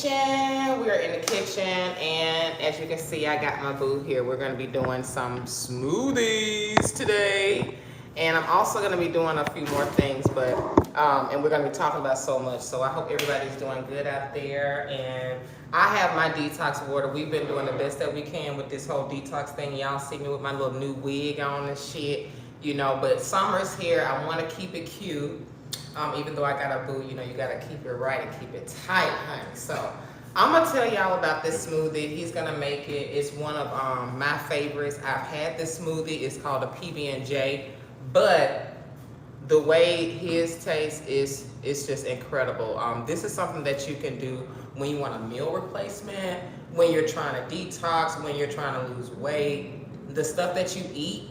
We are in the kitchen, and as you can see, I got my boo here. We're going to be doing some smoothies today, and I'm also going to be doing a few more things, but and we're going to be talking about so much. So I hope everybody's doing good out there. And I have my detox water. We've been doing the best that we can with this whole detox thing. Y'all see me with my little new wig on and shit, you know. But summer's here. I want to keep it cute. Even though I got a boo, you know, you gotta keep it right and keep it tight, honey. So I'm gonna tell y'all about this smoothie. He's gonna make it. It's one of my favorites. I've had this smoothie. It's called a PB&J, but the way his tastes is just incredible. This is something that you can do when you want a meal replacement, when you're trying to detox, when you're trying to lose weight. The stuff that you eat,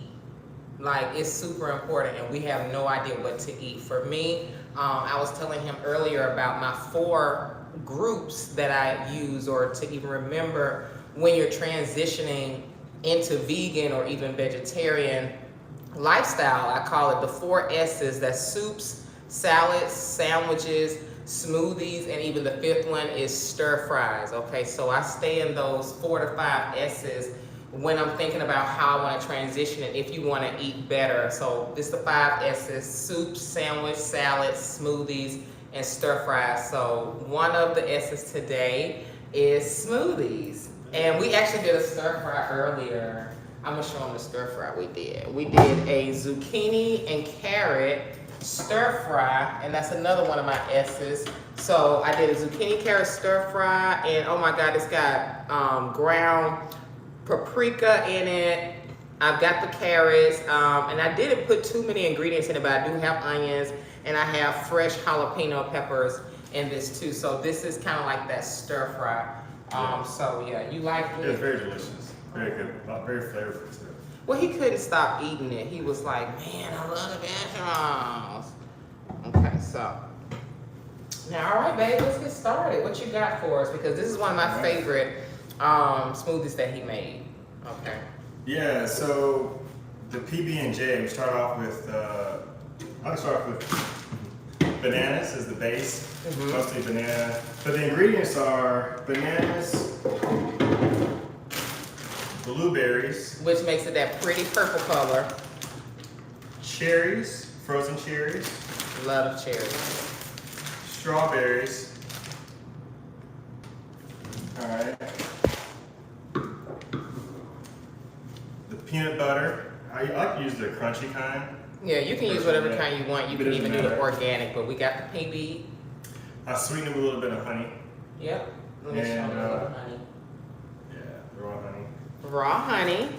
like, it's super important, and we have no idea what to eat. For me, I was telling him earlier about my 4 groups that I use, or to even remember when you're transitioning into vegan or even vegetarian lifestyle. I call it the 4 S's. That's soups, salads, sandwiches, smoothies, and even the 5th one is stir fries. Okay, so I stay in those 4 to 5 S's when I'm thinking about how I want to transition it if you want to eat better. So this is the 5 S's: soup, sandwich, salad, smoothies, and stir fries. So one of the S's today is smoothies. And we actually did a stir fry earlier. I'm going to show them the stir fry we did. We did a zucchini and carrot stir fry, and that's another one of my S's. So I did a zucchini carrot stir fry, and oh my God, it's got ground paprika in it. I've got the carrots, and I didn't put too many ingredients in it, but I do have onions, and I have fresh jalapeno peppers in this too. So this is kind of like that stir fry. So yeah, you like it? It's very delicious, very good, very flavorful too. Well, he couldn't stop eating it. He was like, man, I love the vegetables. Okay, so now, all right, babe, let's get started. What you got for us? Because this is one of my favorite smoothies that he made. Okay. Yeah, so the PB&J, we start off with, I'll start off with bananas as the base, mostly banana. But the ingredients are bananas, blueberries, Which makes it that pretty purple color. cherries, frozen cherries, Love cherries. strawberries. All right. The peanut butter. I like to use the crunchy kind. Yeah, you can use whatever kind you want. You can even do the organic, but we got the PB. I sweeten it with a little bit of honey. Yep. Let me show you a little honey. Yeah, raw honey. Raw honey.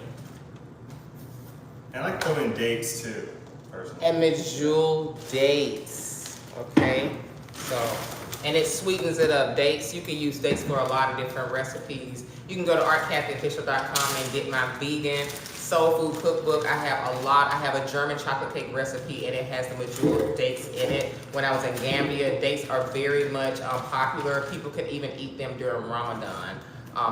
And I like to throw in dates too, personally. And medjool dates. Okay. So, and it sweetens it up. Dates, you can use dates for a lot of different recipes. You can go to artcathyofficial.com and get my vegan soul food cookbook. I have a lot. I have a German chocolate cake recipe, and it has the medjool dates in it. When I was in Gambia, dates are very much popular. People can even eat them during Ramadan.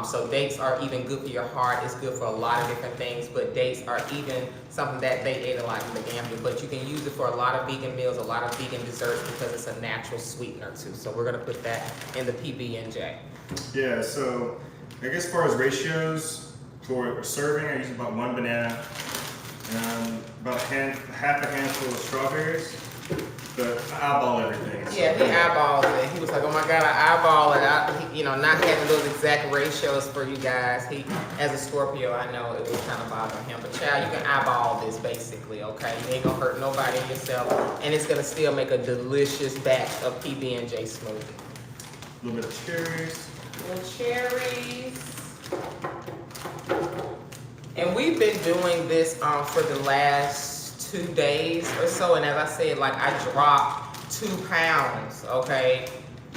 So dates are even good for your heart. It's good for a lot of different things, but dates are even something that they ate a lot in the Gambia. But you can use it for a lot of vegan meals, a lot of vegan desserts, because it's a natural sweetener too. So we're gonna put that in the PB&J. Yeah, so I guess as far as ratios for serving, I use about 1 banana and about half a handful of strawberries. But I eyeball everything. Yeah, he eyeballed it. He was like, oh my God, I eyeball it. You know, not having those exact ratios for you guys. He, as a Scorpio, I know it was kind of bothering him. But child, you can eyeball this basically, okay? You ain't gonna hurt nobody and yourself. And it's gonna still make a delicious batch of PB&J smoothie. A little bit of cherries. Little cherries. And we've been doing this for the last 2 days or so, and as I said, like, I dropped 2 pounds, okay,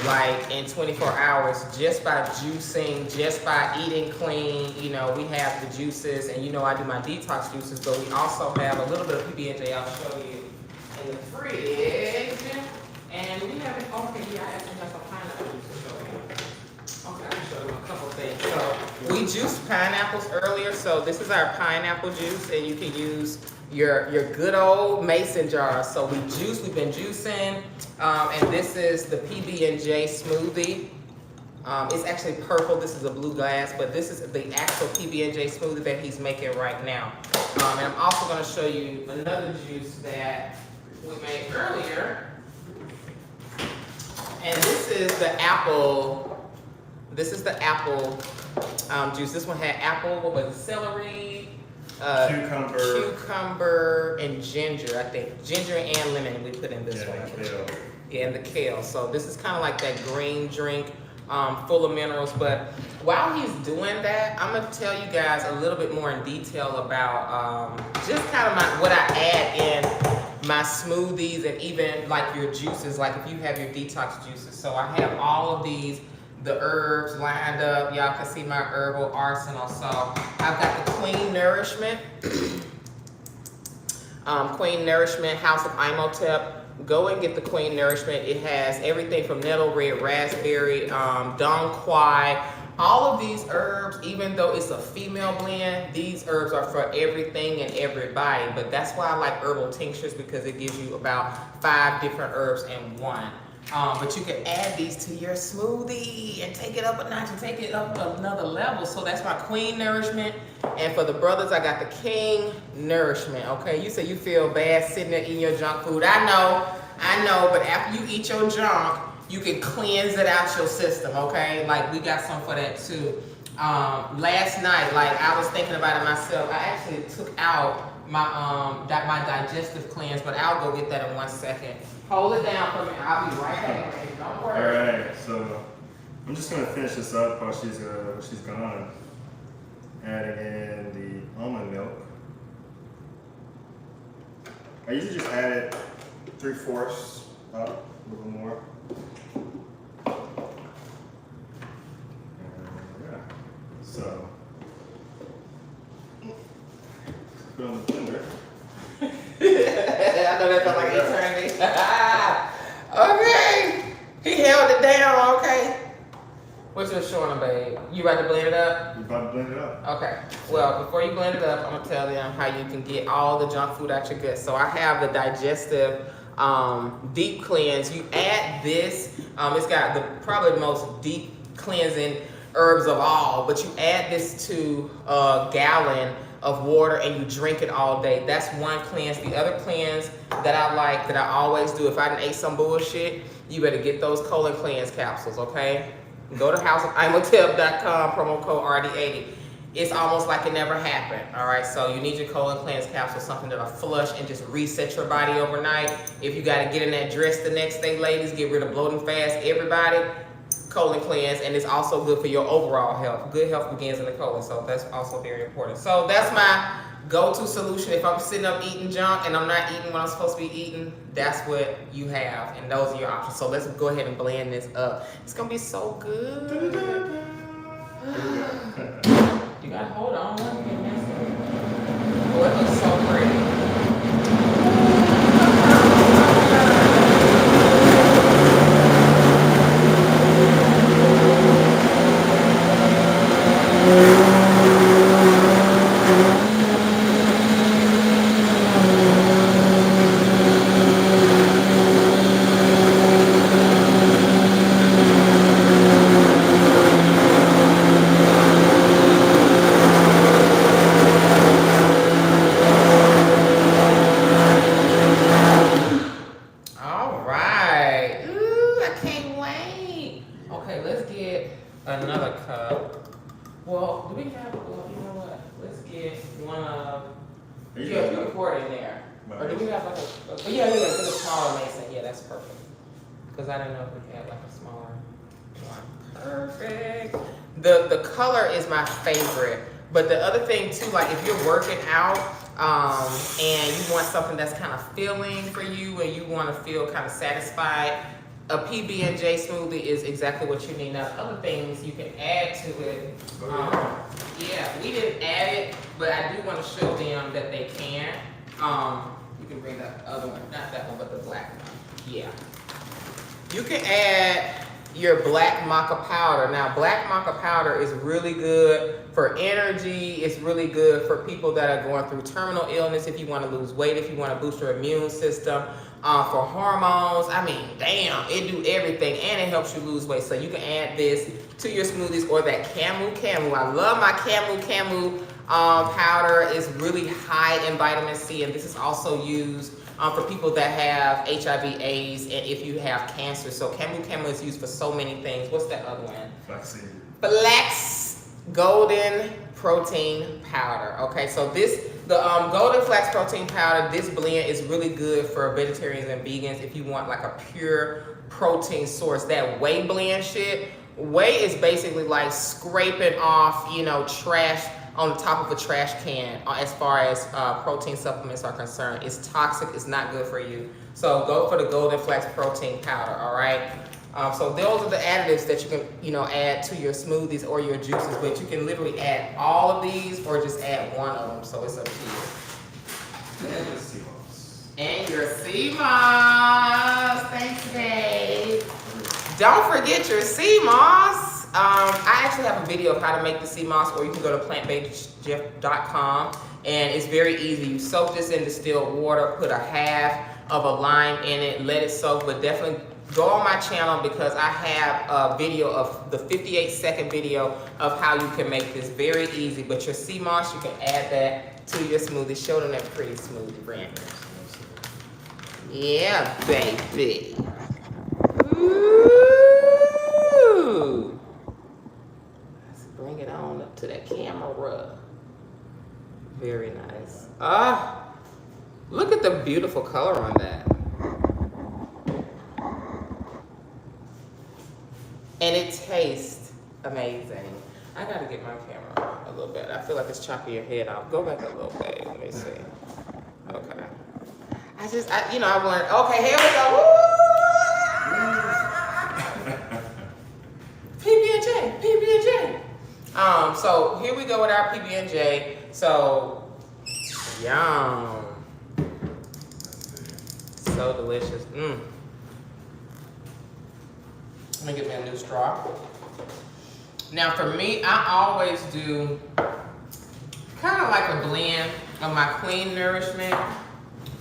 like in 24 hours, just by juicing, just by eating clean. You know, we have the juices, and you know I do my detox juices, but we also have a little bit of PB&J I'll show you in the fridge. And we have it, okay, yeah, I actually have some pineapple juice to show you. Okay, I can show you a couple things. So we juiced pineapples earlier, so this is our pineapple juice, and you can use your good old mason jar. So we've been juicing, and this is the PB&J smoothie. It's actually purple. This is a blue glass, but this is the actual PB&J smoothie that he's making right now. And I'm also going to show you another juice that we made earlier. And this is the apple. This is the apple juice. This one had apple, what was it, celery, cucumber, and ginger. I think ginger and lemon we put in this one. Kale. Yeah, and the kale. So this is kind of like that green drink, full of minerals. But while he's doing that, I'm gonna tell you guys a little bit more in detail about just kind of what I add in my smoothies and even like your juices, like if you have your detox juices. So I have all of these, the herbs lined up. Y'all can see my herbal arsenal. So I've got the Queen Nourishment, House of Imhotep. Go and get the Queen Nourishment. It has everything from nettle, red raspberry, dong quai. All of these herbs, even though it's a female blend, these herbs are for everything and everybody. But that's why I like herbal tinctures, because it gives you about 5 different herbs in one. But you can add these to your smoothie and take it up a notch and take it up another level. So that's my Queen Nourishment. And for the brothers, I got the King Nourishment. Okay, you say you feel bad sitting there eating your junk food. I know, but after you eat your junk, you can cleanse it out your system, okay? Like, we got some for that too. Last night, like, I was thinking about it myself. I actually took out my my digestive cleanse, but I'll go get that in 1 second. Hold it down for me. I'll be right back. Don't worry. All right, so I'm just gonna finish this up while she's gone. Adding in the almond milk. I usually just add it 3/4 up, a little more. Yeah. So put it on the blender. I know that felt like eternity. Okay. He held it down, okay. What you showing him, babe? You about to blend it up? You're about to blend it up. Okay. Well, before you blend it up, I'm gonna tell them how you can get all the junk food out your gut. So I have the digestive deep cleanse. You add this. It's got probably the most deep cleansing herbs of all, but you add this to a gallon of water and you drink it all day. That's one cleanse. The other cleanse that I like, that I always do, if I done ate some bullshit, you better get those colon cleanse capsules, okay? Go to houseofimhotep.com, promo code RD80. It's almost like it never happened, all right? So you need your colon cleanse capsule, something that'll flush and just reset your body overnight. If you gotta get in that dress the next day, ladies, get rid of bloating fast, everybody, colon cleanse, and it's also good for your overall health. Good health begins in the colon, so that's also very important. So that's my go-to solution. If I'm sitting up eating junk and I'm not eating what I'm supposed to be eating, that's what you have, and those are your options. So let's go ahead and blend this up. It's gonna be so good. You gotta hold on. Oh, it looks so pretty. Another cup. Well, do we have, well, you know what? Let's get one of, yeah, you can pour it in there. Or do we have like a yeah, get a smaller mason. Yeah, that's perfect. Because I didn't know if we had like a smaller one. Perfect. The color is my favorite. But the other thing too, like if you're working out and you want something that's kind of filling for you and you want to feel kind of satisfied, a PB&J smoothie is exactly what you need. Now, other things you can add to it. Yeah, we didn't add it, but I do want to show them that they can. You can bring the other one, not that one, but the black one. Yeah. You can add your black maca powder. Now, black maca powder is really good for energy. It's really good for people that are going through terminal illness. If you want to lose weight, if you want to boost your immune system, for hormones. I mean, damn, it do everything, and it helps you lose weight. So you can add this to your smoothies, or that camu. I love my camu powder. Is really high in vitamin C, and this is also used for people that have HIV/AIDS, and if you have cancer. So camu is used for so many things. What's that other one? Flaxseed. Flax golden protein powder. Okay, so the golden flax protein powder, this blend is really good for vegetarians and vegans if you want like a pure protein source. That whey blend shit, whey is basically like scraping off, you know, trash on the top of a trash can as far as protein supplements are concerned. It's toxic, it's not good for you. So go for the golden flax protein powder, all right? So those are the additives that you can, you know, add to your smoothies or your juices, but you can literally add all of these or just add one of them, so it's up to you. And the sea moss. And your sea moss. Thanks, babe. Don't forget your sea moss. I actually have a video of how to make the sea moss, or you can go to plantbasedjeff.com, and it's very easy. You soak this in distilled water, put a half of a lime in it, let it soak, but definitely go on my channel because I have a video of the 58-second video of how you can make this very easy. But your sea moss, you can add that to your smoothie. Show them that pretty smoothie, Brandon. Yeah, baby. Ooh. Let's bring it on up to that camera. Very nice. Ah, look at the beautiful color on that. And it tastes amazing. I gotta get my camera a little bit. I feel like it's chopping your head off. Go back a little bit. Let me see. Okay. I want. Okay, here we go. PB&J. So here we go with our PB&J. So, yum. So delicious. Let me get me a new straw. Now for me, I always do kind of like a blend of my clean nourishment.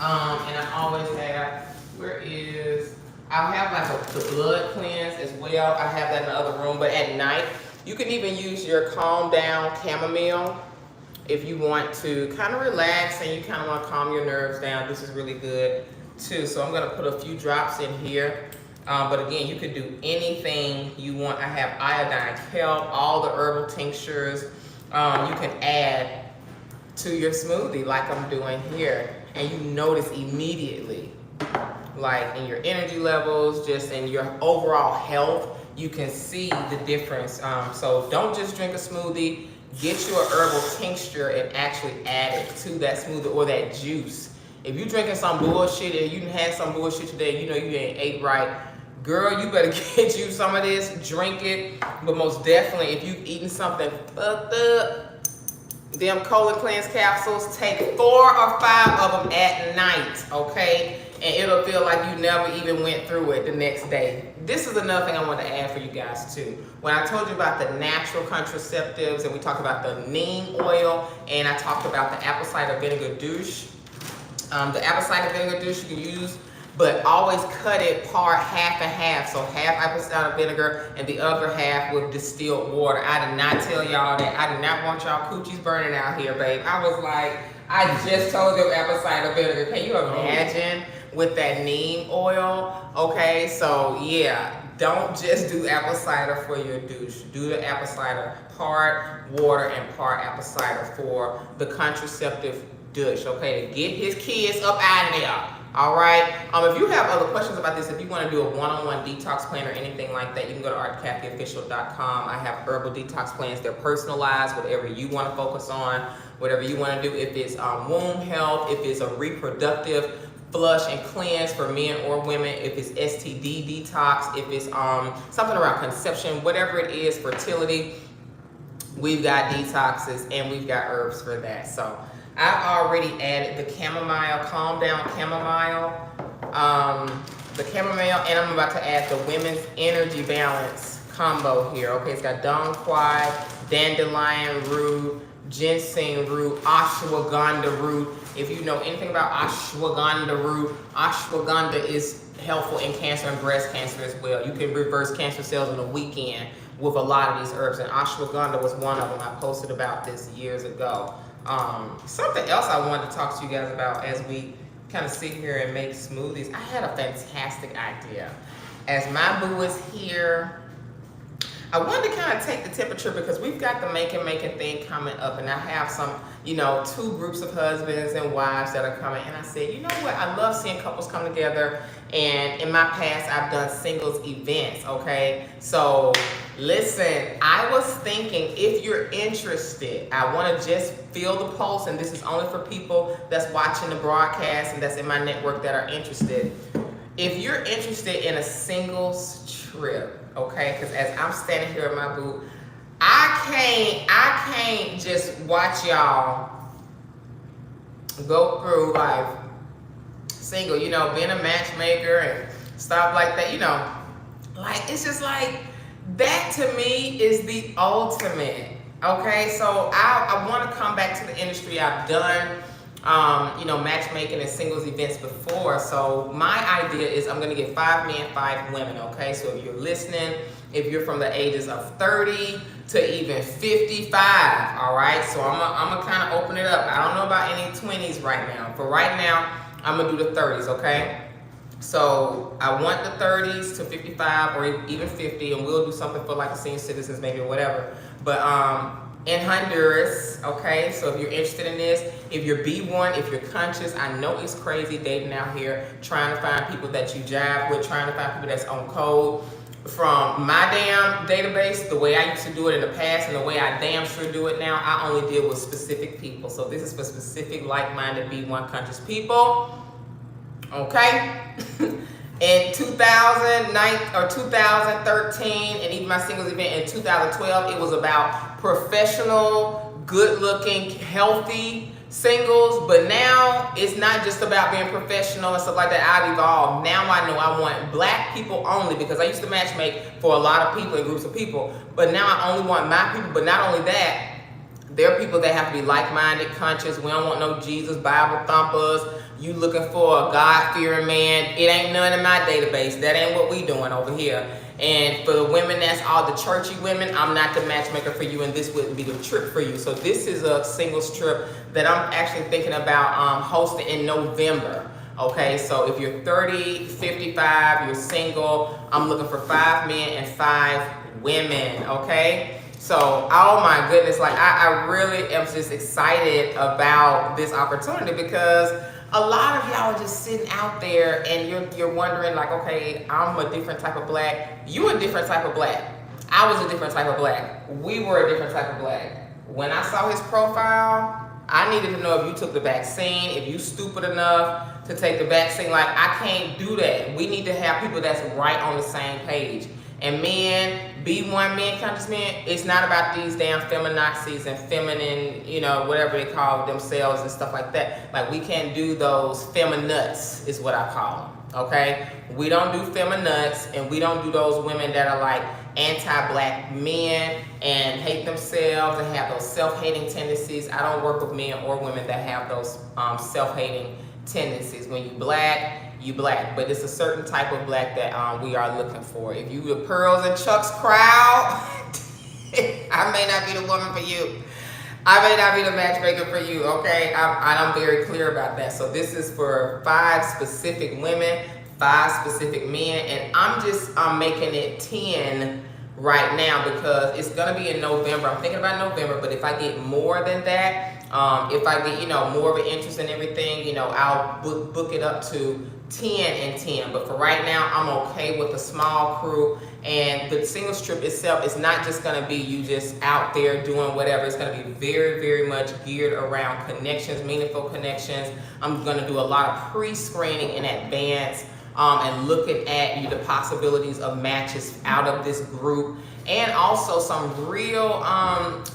And I always have, I'll have like the blood cleanse as well. I have that in the other room, but at night, you can even use your calm down chamomile if you want to kind of relax and you kind of want to calm your nerves down. This is really good too. So I'm gonna put a few drops in here. But again, you could do anything you want. I have iodine kelp, all the herbal tinctures you can add to your smoothie like I'm doing here. And you notice immediately, like in your energy levels, just in your overall health, you can see the difference. So don't just drink a smoothie, get you a herbal tincture and actually add it to that smoothie or that juice. If you're drinking some bullshit and you had some bullshit today, you know you ain't ate right, girl, you better get you some of this, drink it. But most definitely, if you've eaten something fucked up, them colon cleanse capsules, take 4 or 5 of them at night, okay? And it'll feel like you never even went through it the next day. This is another thing I want to add for you guys too. When I told you about the natural contraceptives, and we talked about the neem oil, and I talked about the apple cider vinegar douche. The apple cider vinegar douche you can use, but always cut it half and half. So half apple cider vinegar and the other half with distilled water. I did not tell y'all that. I did not want y'all coochies burning out here, babe. I was like, I just told you apple cider vinegar. Can you imagine with that neem oil? Okay, so yeah, don't just do apple cider for your douche. Do the apple cider part water and part apple cider for the contraceptive douche, okay, to get his kids up out of there. All right. If you have other questions about this, if you want to do a one-on-one detox plan or anything like that, you can go to artcatheofficial.com. I have herbal detox plans. They're personalized, whatever you want to focus on, whatever you want to do. If it's womb health, if it's a reproductive flush and cleanse for men or women, if it's STD detox, if it's something around conception, whatever it is, fertility, we've got detoxes and we've got herbs for that. So I've already added the chamomile, calm down chamomile. the chamomile, and I'm about to add the women's energy balance combo here. Okay, it's got dong quai, dandelion root, ginseng root, ashwagandha root. If you know anything about ashwagandha root, ashwagandha is helpful in cancer and breast cancer as well. You can reverse cancer cells in a weekend with a lot of these herbs, and ashwagandha was one of them. I posted about this years ago. Something else I wanted to talk to you guys about as we kind of sit here and make smoothies. I had a fantastic idea. As my boo is here, I wanted to kind of take the temperature because we've got the making thing coming up, and I have some, you know, 2 groups of husbands and wives that are coming, and I said, you know what, I love seeing couples come together, and in my past I've done singles events, okay? So listen, I was thinking if you're interested, I want to just feel the pulse, and this is only for people that's watching the broadcast and that's in my network that are interested. If you're interested in a singles trip, okay, because as I'm standing here at my booth, I can't just watch y'all go through life single, you know, being a matchmaker and stuff like that, you know, like, it's just like, that to me is the ultimate, okay? So I want to come back to the industry. I've done you know, matchmaking and singles events before. So my idea is I'm gonna get 5 men, 5 women, okay? So if you're listening, if you're from the ages of 30 to even 55, all right? So I'm gonna kind of open it up. I don't know about any 20s right now. For right now, I'm gonna do the 30s, okay? So I want the 30s to 55 or even 50, and we'll do something for like the senior citizens maybe or whatever. But in Honduras, okay? So if you're interested in this, if you're B1, if you're conscious, I know it's crazy dating out here, trying to find people that you jive with, trying to find people that's on code. From my damn database, the way I used to do it in the past and the way I damn sure do it now, I only deal with specific people. So this is for specific like-minded B1 conscious people, okay? In 2009 or 2013, and even my singles event in 2012, it was about professional, good-looking, healthy singles. But now it's not just about being professional and stuff like that. I've evolved. Now I know I want black people only, because I used to matchmake for a lot of people and groups of people. But now I only want my people. But not only that, there are people that have to be like-minded, conscious. We don't want no Jesus Bible thumpers. You looking for a God-fearing man. It ain't none in my database. That ain't what we doing over here. And for the women that's all the churchy women, I'm not the matchmaker for you, and this wouldn't be the trip for you. So this is a singles trip that I'm actually thinking about hosting in November. Okay, so if you're 30, 55, you're single, I'm looking for 5 men and 5 women, okay? So, oh my goodness, like I really am just excited about this opportunity, because a lot of y'all are just sitting out there and you're wondering like, okay, I'm a different type of black. You a different type of black. I was a different type of black. We were a different type of black. When I saw his profile, I needed to know if you took the vaccine, if you stupid enough to take the vaccine. Like, I can't do that. We need to have people that's right on the same page. And men, B1 men, conscious men, it's not about these damn feminazis and feminine, you know, whatever they call themselves and stuff like that. Like, we can't do those feminanuts is what I call them, okay? We don't do feminanuts, and we don't do those women that are like anti-black men and hate themselves and have those self-hating tendencies. I don't work with men or women that have those self-hating tendencies. When you black, you black, but it's a certain type of black that we are looking for. If you the Pearls and Chuck's crowd, I may not be the woman for you. I may not be the matchmaker for you, okay? I'm very clear about that. So this is for 5 specific women, 5 specific men, and I'm making it 10 right now because it's gonna be in November. I'm thinking about November, but if I get more than that, if I get, you know, more of an interest in everything, you know, I'll book it up to 10 and 10. But for right now, I'm okay with a small crew. And the singles trip itself is not just going to be you just out there doing whatever. It's going to be very, very much geared around connections, meaningful connections. I'm going to do a lot of pre-screening in advance and looking at the possibilities of matches out of this group. and also some real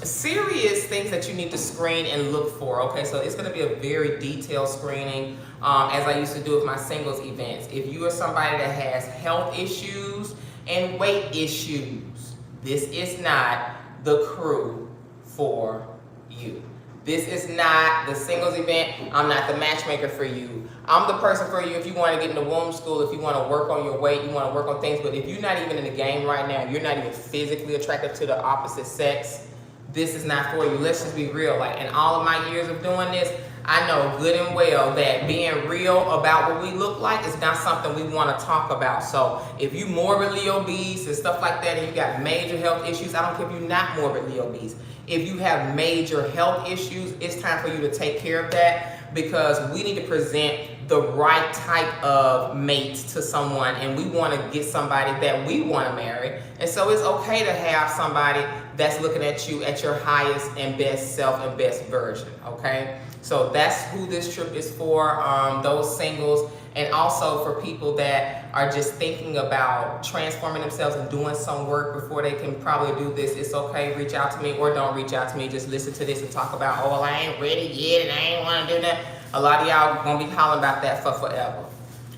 serious things that you need to screen and look for. Okay, so it's going to be a very detailed screening, as I used to do with my singles events. If you are somebody that has health issues and weight issues, this is not the crew for you. This is not the singles event. I'm not the matchmaker for you. I'm the person for you if you want to get into womb school, if you want to work on your weight, you want to work on things. But if you're not even in the game right now, you're not even physically attracted to the opposite sex, this is not for you. Let's just be real. Like, in all of my years of doing this, I know good and well that being real about what we look like is not something we want to talk about. So if you morbidly obese and stuff like that, and you got major health issues, I don't care if you're not morbidly obese. If you have major health issues, it's time for you to take care of that, because we need to present the right type of mate to someone, and we want to get somebody that we want to marry. And so it's okay to have somebody that's looking at you at your highest and best self and best version, okay? So that's who this trip is for, those singles, and also for people that are just thinking about transforming themselves and doing some work before they can probably do this. It's okay, reach out to me, or don't reach out to me. Just listen to this and talk about, oh, well, I ain't ready yet and I ain't want to do that. A lot of y'all gonna be hollering about that for forever.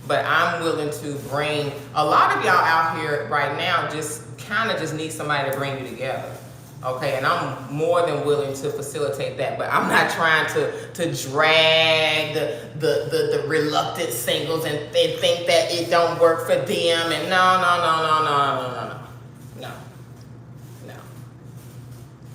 But I'm willing to bring a lot of y'all out here right now, just kind of just need somebody to bring you together. Okay, and I'm more than willing to facilitate that, but I'm not trying to drag the reluctant singles and they think that it don't work for them. And no.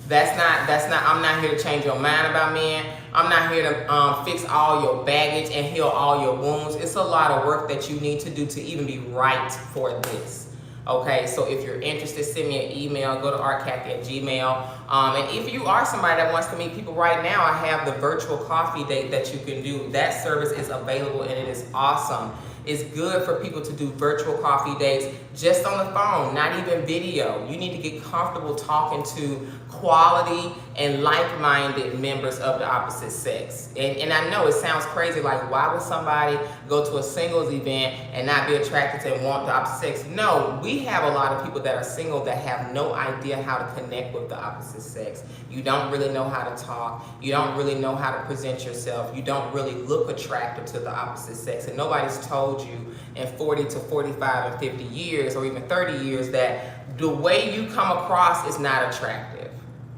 That's not, I'm not here to change your mind about men. I'm not here to fix all your baggage and heal all your wounds. It's a lot of work that you need to do to even be right for this. Okay, so if you're interested, send me an email, go to artcathy@gmail. And if you are somebody that wants to meet people right now, I have the virtual coffee date that you can do. That service is available and it is awesome. It's good for people to do virtual coffee dates just on the phone, not even video. You need to get comfortable talking to quality and like-minded members of the opposite sex. And I know it sounds crazy, like why would somebody go to a singles event and not be attracted to and want the opposite sex? No, we have a lot of people that are single that have no idea how to connect with the opposite sex. You don't really know how to talk. You don't really know how to present yourself. You don't really look attractive to the opposite sex. And nobody's told you in 40 to 45 and 50 years or even 30 years that the way you come across is not attractive.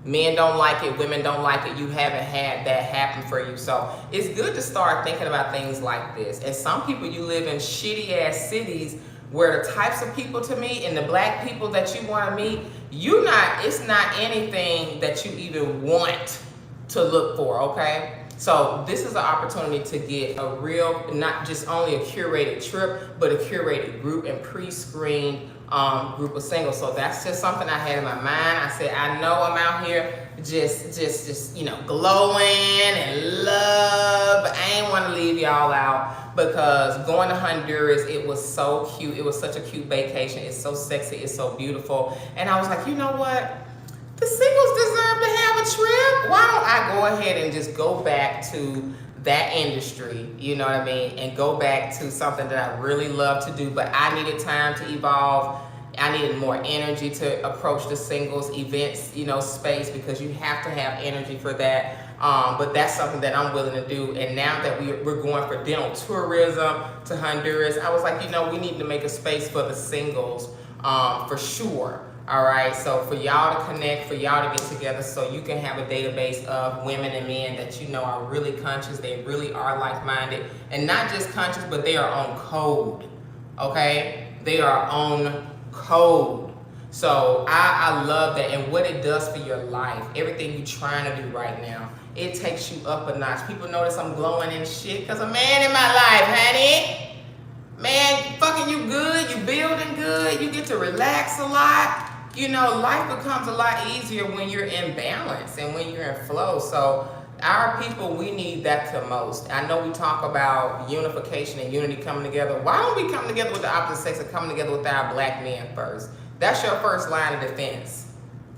Men don't like it, women don't like it, you haven't had that happen for you. So it's good to start thinking about things like this. And some people, you live in shitty ass cities where the types of people to meet and the black people that you want to meet, it's not anything that you even want to look for, okay? So this is an opportunity to get a real, not just only a curated trip, but a curated group and pre-screened group of singles. So that's just something I had in my mind. I said, I know I'm out here just glowing and love, but I ain't want to leave y'all out, because going to Honduras, it was so cute. It was such a cute vacation. It's so sexy. It's so beautiful. And I was like, you know what? The singles deserve to have a trip. Why don't I go ahead and just go back to that industry, you know what I mean, and go back to something that I really love to do, but I needed time to evolve. I needed more energy to approach the singles events, space, because you have to have energy for that. But that's something that I'm willing to do. And now that we're going for dental tourism to Honduras, I was like, we need to make a space for the singles for sure. All right, so for y'all to connect, for y'all to get together, so you can have a database of women and men that are really conscious, they really are like-minded, and not just conscious, but they are on code, okay? They are on code. So I love that, and what it does for your life, everything you're trying to do right now, it takes you up a notch. People notice I'm glowing and shit because a man in my life, honey. Man, fucking you good, you building good, you get to relax a lot. Life becomes a lot easier when you're in balance and when you're in flow. So our people, we need that the most. I know we talk about unification and unity coming together. Why don't we come together with the opposite sex and come together with our black men first? That's your first line of defense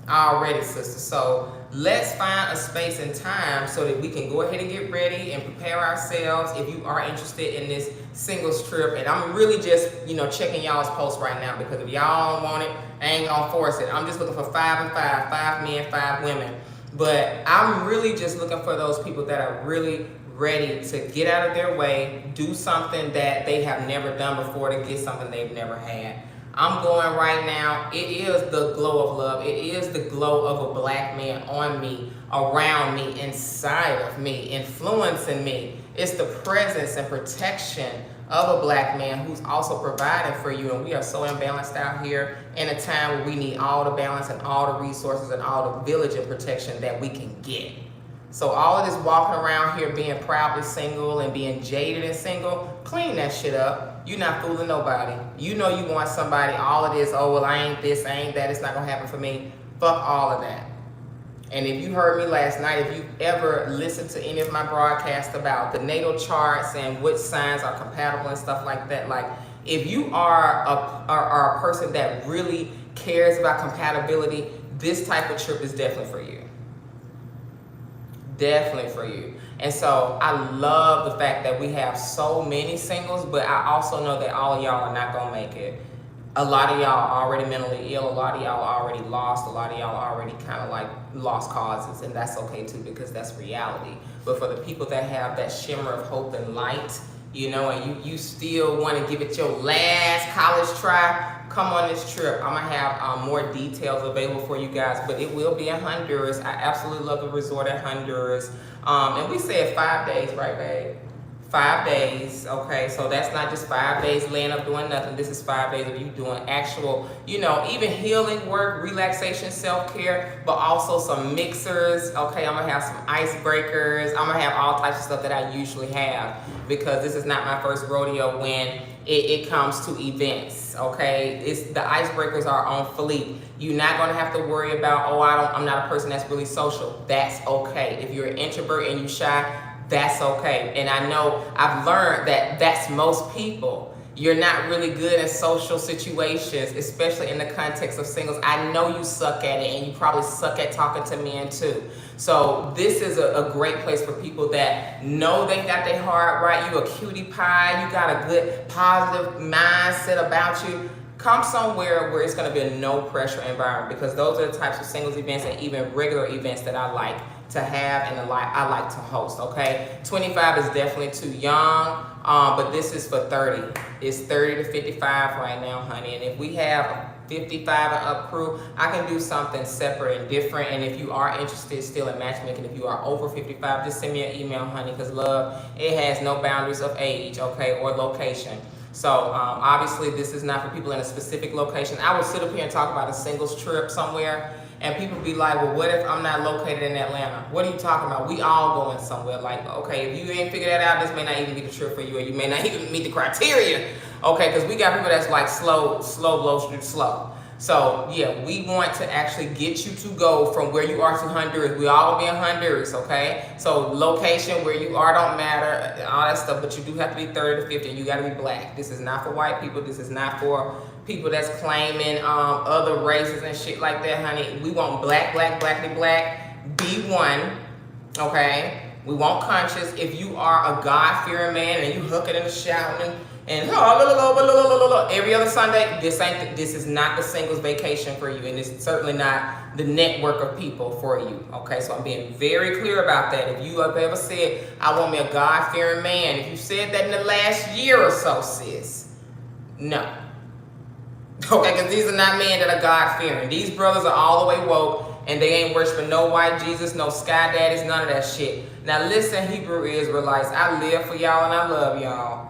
already, sister. So let's find a space and time so that we can go ahead and get ready and prepare ourselves if you are interested in this singles trip. And I'm really just, checking y'all's posts right now, because if y'all don't want it, I ain't gonna force it. I'm just looking for 5 and 5, 5 men, 5 women. But I'm really just looking for those people that are really ready to get out of their way, do something that they have never done before to get something they've never had. I'm going right now. It is the glow of love. It is the glow of a black man on me, around me, inside of me, influencing me. It's the presence and protection of a black man who's also providing for you. And we are so imbalanced out here in a time where we need all the balance and all the resources and all the village and protection that we can get. So all of this walking around here being proudly single and being jaded and single, clean that shit up. You're not fooling nobody. You know you want somebody. All of this, oh, well, I ain't this, I ain't that, it's not gonna happen for me. Fuck all of that. And if you heard me last night, if you ever listened to any of my broadcasts about the natal charts and which signs are compatible and stuff like that, like if you are a person that really cares about compatibility, this type of trip is definitely for you. Definitely for you. And so I love the fact that we have so many singles, but I also know that all of y'all are not gonna make it. A lot of y'all are already mentally ill. A lot of y'all are already lost. A lot of y'all are already kind of like lost causes, and that's okay too, because that's reality. But for the people that have that shimmer of hope and light, you know, and you still want to give it your last college try, come on this trip. I'm gonna have more details available for you guys, but it will be in Honduras. I absolutely love the resort at Honduras. And we said 5 days, right, babe? 5 days, okay? So that's not just 5 days laying up doing nothing. This is 5 days of you doing actual, you know, even healing work, relaxation, self-care, but also some mixers, okay? I'm gonna have some icebreakers. I'm gonna have all types of stuff that I usually have, because this is not my first rodeo when it comes to events, okay? The icebreakers are on fleek. You're not gonna have to worry about, oh, I'm not a person that's really social. That's okay. If you're an introvert and you shy, that's okay. And I know I've learned that that's most people. You're not really good in social situations, especially in the context of singles. I know you suck at it, and you probably suck at talking to men too. So this is a great place for people that know they got their heart right. You a cutie pie. You got a good positive mindset about you. Come somewhere where it's going to be a no pressure environment, because those are the types of singles events and even regular events that I like to have and I like to host, okay? 25 is definitely too young, but this is for 30. It's 30 to 55 right now, honey. And if we have a 55 and up crew, I can do something separate and different. And if you are interested still in matchmaking, if you are over 55, just send me an email, honey, because love, it has no boundaries of age, okay, or location. So obviously this is not for people in a specific location. I will sit up here and talk about a singles trip somewhere, and people be like, well, what if I'm not located in Atlanta? What are you talking about? We all going somewhere. Like, okay, if you ain't figured that out, this may not even be the trip for you, or you may not even meet the criteria. Okay, because we got people that's like slow blow slow. So yeah, we want to actually get you to go from where you are to Honduras. We all gonna be in Honduras, okay? So location, where you are don't matter, all that stuff, but you do have to be 30 to 50, and you gotta be black. This is not for white people. This is not for people that's claiming other races and shit like that, honey. We want black, B1, okay? We want conscious. If you are a God-fearing man and you hooking and shouting and every other Sunday, this is not the singles vacation for you, and it's certainly not the network of people for you, okay? So I'm being very clear about that. If you have ever said, I want me a God-fearing man, if you said that in the last year or so, sis, no. Okay, because these are not men that are God-fearing. These brothers are all the way woke, and they ain't worshiping no white Jesus, no sky daddies, none of that shit. Now listen, Hebrew Israelites, I live for y'all and I love y'all.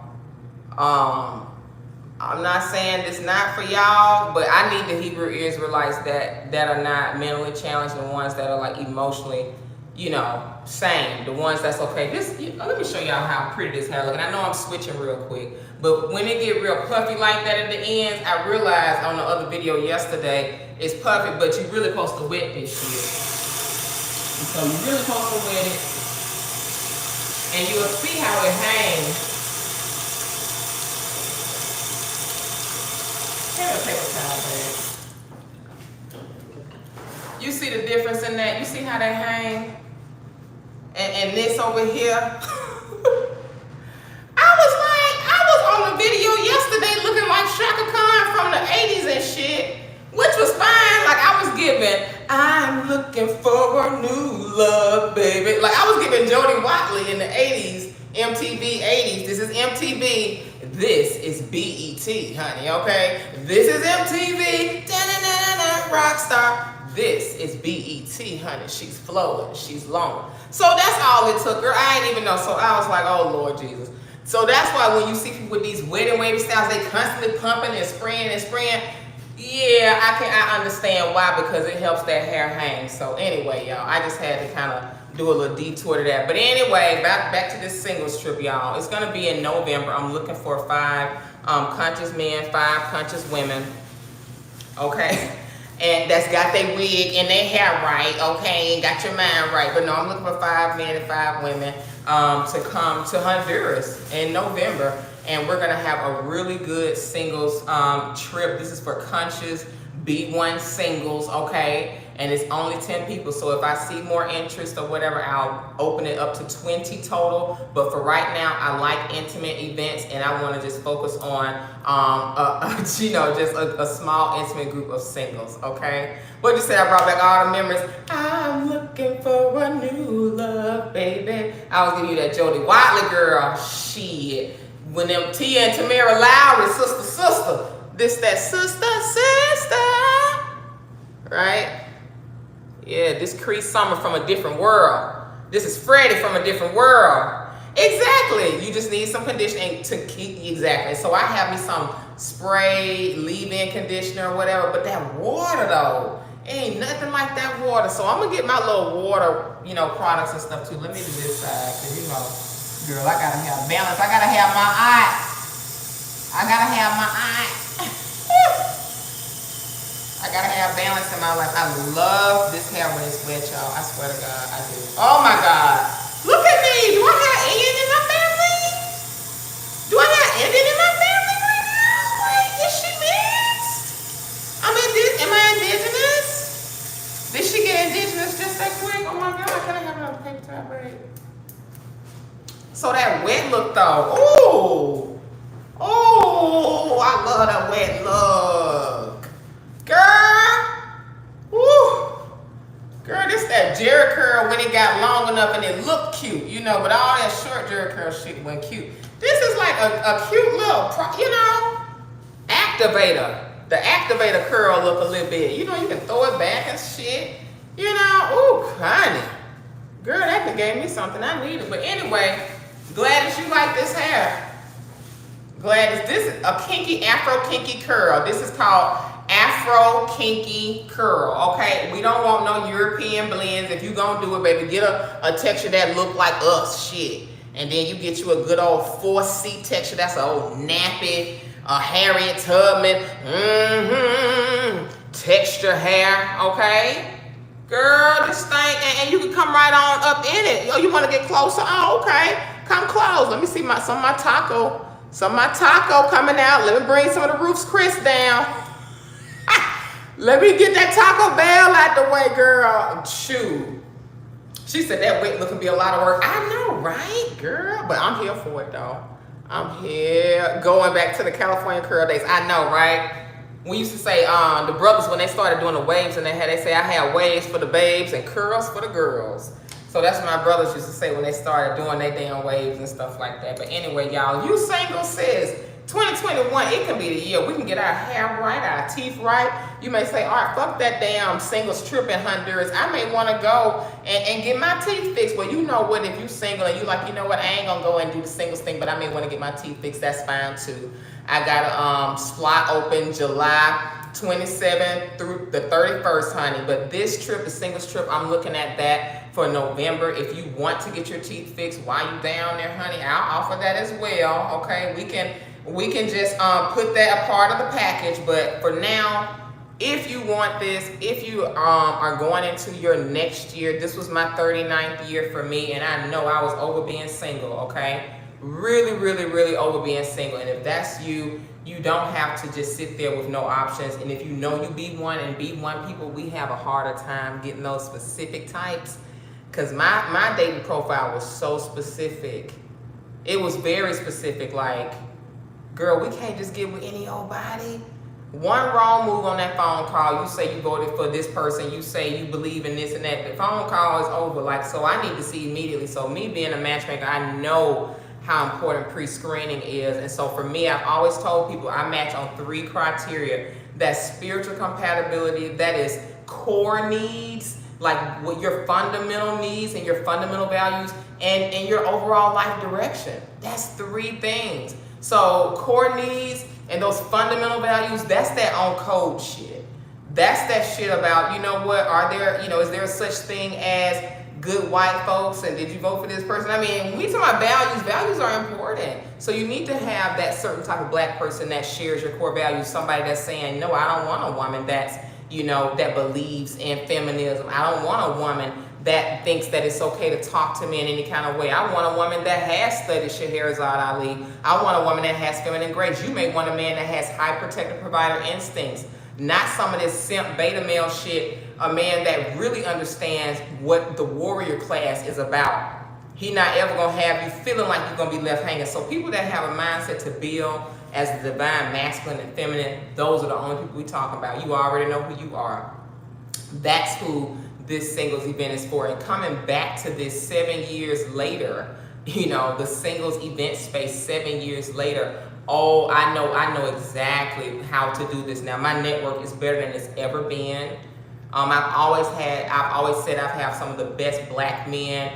I'm not saying it's not for y'all, but I need the Hebrew Israelites that are not mentally challenged, the ones that are like emotionally, you know, sane, the ones that's okay. Let me show y'all how pretty this hair looking. I know I'm switching real quick, but when it get real puffy like that at the ends, I realized on the other video yesterday, it's puffy, but you really supposed to wet this shit. So you really supposed to wet it, and you'll see how it hangs. Paper towel bag. You see the difference in that? You see how they hang? And this over here? I was on the video yesterday looking like Shaka Khan from the 80s and shit. which was fine. Like I was giving, I'm looking for a new love, baby. Like I was giving Jody Watley in the 80s, MTV 80s. This is MTV. This is BET, honey, okay? This is MTV, da-na-na-na-na, Rockstar. This is BET, honey. She's flowing, she's long. So that's all it took, girl. I didn't even know. So I was like, oh, Lord Jesus. So that's why when you see people with these wet and wavy styles, they constantly pumping and spraying and spraying. Yeah, I understand why, because it helps that hair hang. So anyway, y'all, I just had to kind of do a little detour to that. But anyway, back to this singles trip, y'all. It's gonna be in November. I'm looking for 5 conscious men, 5 conscious women. Okay. And that's got their wig and their hair right, okay, and got your mind right. But no, I'm looking for 5 men and 5 women to come to Honduras in November. And we're gonna have a really good singles trip. This is for conscious B1 singles, okay? And it's only 10 people, so if I see more interest or whatever, I'll open it up to 20 total. But for right now, I like intimate events, and I want to just focus on, you know, just a small intimate group of singles, okay? What you said, I brought back all the memories. I'm looking for a new love, baby. I was giving you that Jody Watley girl, shit. When them Tia and Tamara Lowry, sister, this that sister, right? Yeah, this Cree Summer from a different world. This is Freddie from a different world. Exactly. You just need some conditioning to keep, exactly. So I have me some spray, leave-in conditioner or whatever, but that water though, ain't nothing like that water. So I'm gonna get my little water, you know, products and stuff too. Let me do this side, cause you know, girl, I gotta have balance. I gotta have my eye. I gotta have balance in my life. I love this hair when it's wet, y'all. I swear to God, I do. Oh my God. Look at me. Do I have Indian in my family? Do I have Indian in my family right now? Like, is she mixed? Am I indigenous? Did she get indigenous just that quick? Oh my God, can I have another paper towel break? So that wet look though. Ooh. Oh, I love that wet look. Girl, woo, girl, this that Jerry curl when it got long enough and it looked cute, you know, but all that short Jerry curl shit went cute. This is like a cute little, you know, activator. The activator curl look a little bit, you know, you can throw it back and shit, you know. Ooh, honey, girl, that could gave me something I needed. But anyway, glad that you like this hair. Glad this is a kinky, Afro kinky curl. This is called Afro kinky curl, okay? We don't want no European blends. If you gonna do it, baby, get a texture that look like us, shit. And then you get you a good old 4C texture. That's an old nappy, Harriet Tubman, texture hair, okay? Girl, this thing, and you can come right on up in it. Oh, you wanna get closer? Oh, okay, come close. Let me see some of my taco coming out. Let me bring some of the Ruth's Chris down. Let me get that Taco Bell out the way, girl. Chew. She said that wet look can be a lot of work. I know, right, girl? But I'm here for it, though. I'm here. Going back to the California curl days. I know, right? We used to say, the brothers, when they started doing the waves, and they say, I had waves for the babes and curls for the girls. So that's what my brothers used to say when they started doing their damn waves and stuff like that. But anyway, y'all, you single sis. 2021, it can be the year we can get our hair right, our teeth right. You may say, all right, fuck that damn singles trip in Honduras. I may want to go and get my teeth fixed. Well, you know what, if you single and you like, you know what, I ain't gonna go and do the singles thing, but I may want to get my teeth fixed, that's fine too. I got a slot open July 27th through the 31st, honey. But this trip, the singles trip, I'm looking at that for November. If you want to get your teeth fixed while you down there, honey, I'll offer that as well, okay? We can just put that a part of the package, but for now, if you want this, if you are going into your next year, this was my 39th year for me, and I know I was over being single, okay? Really, really, really over being single. And if that's you, you don't have to just sit there with no options. And if you know you B1 and B1 people, we have a harder time getting those specific types, because my dating profile was so specific. It was very specific, like, girl, we can't just get with any old body. One wrong move on that phone call, you say you voted for this person, you say you believe in this and that, the phone call is over. Like, so I need to see immediately. So me being a matchmaker, I know how important pre-screening is. And so for me, I've always told people I match on 3 criteria. That's spiritual compatibility, that is core needs, like what your fundamental needs and your fundamental values, and your overall life direction. That's 3 things. So core needs and those fundamental values, that's that on code shit. That's that shit about, you know what, are there, you know, is there such thing as good white folks, and did you vote for this person? I mean, when we talk about values are important. So you need to have that certain type of black person that shares your core values, somebody that's saying, no, I don't want a woman that's, you know, that believes in feminism. I don't want a woman that thinks that it's okay to talk to me in any kind of way. I want a woman that has studied Scheherazade Ali. I want a woman that has feminine grace. You may want a man that has high protective provider instincts, not some of this simp beta male shit. A man that really understands what the warrior class is about. He not ever gonna have you feeling like you're gonna be left hanging. So people that have a mindset to build as the divine masculine and feminine, those are the only people we talk about. You already know who you are. That's who this singles event is for. And coming back to this 7 years later, you know, the singles event space 7 years later, oh, I know exactly how to do this now. My network is better than it's ever been. I've always said I've had some of the best black men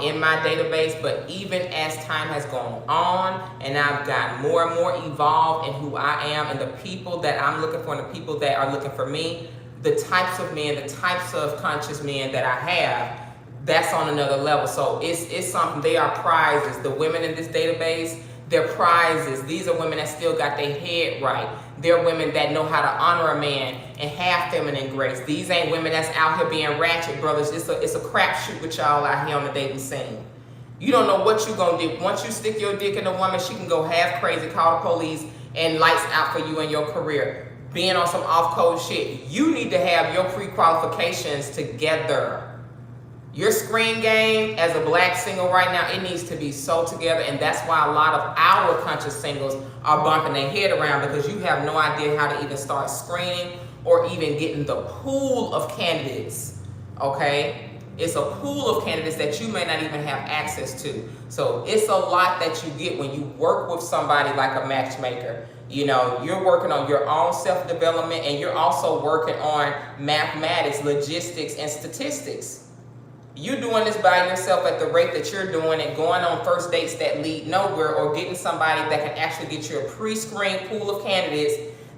in my database, but even as time has gone on and I've gotten more and more evolved in who I am and the people that I'm looking for and the people that are looking for me, the types of men, the types of conscious men that I have, that's on another level. So it's something, they are prizes. The women in this database, they're prizes. These are women that still got their head right. They're women that know how to honor a man and have feminine grace. These ain't women that's out here being ratchet, brothers. It's a crapshoot with y'all out here on the dating scene. You don't know what you gonna do. Once you stick your dick in a woman, she can go half crazy, call the police, and lights out for you in your career. Being on some off-code shit. You need to have your pre-qualifications together. Your screen game as a black single right now, it needs to be so together, and that's why a lot of our conscious singles are bumping their head around, because you have no idea how to even start screening or even getting the pool of candidates, okay? It's a pool of candidates that you may not even have access to. So it's a lot that you get when you work with somebody like a matchmaker. You know, you're working on your own self-development, and you're also working on mathematics, logistics, and statistics. You're doing this by yourself at the rate that you're doing it, going on first dates that lead nowhere, or getting somebody that can actually get you a pre-screened pool of candidates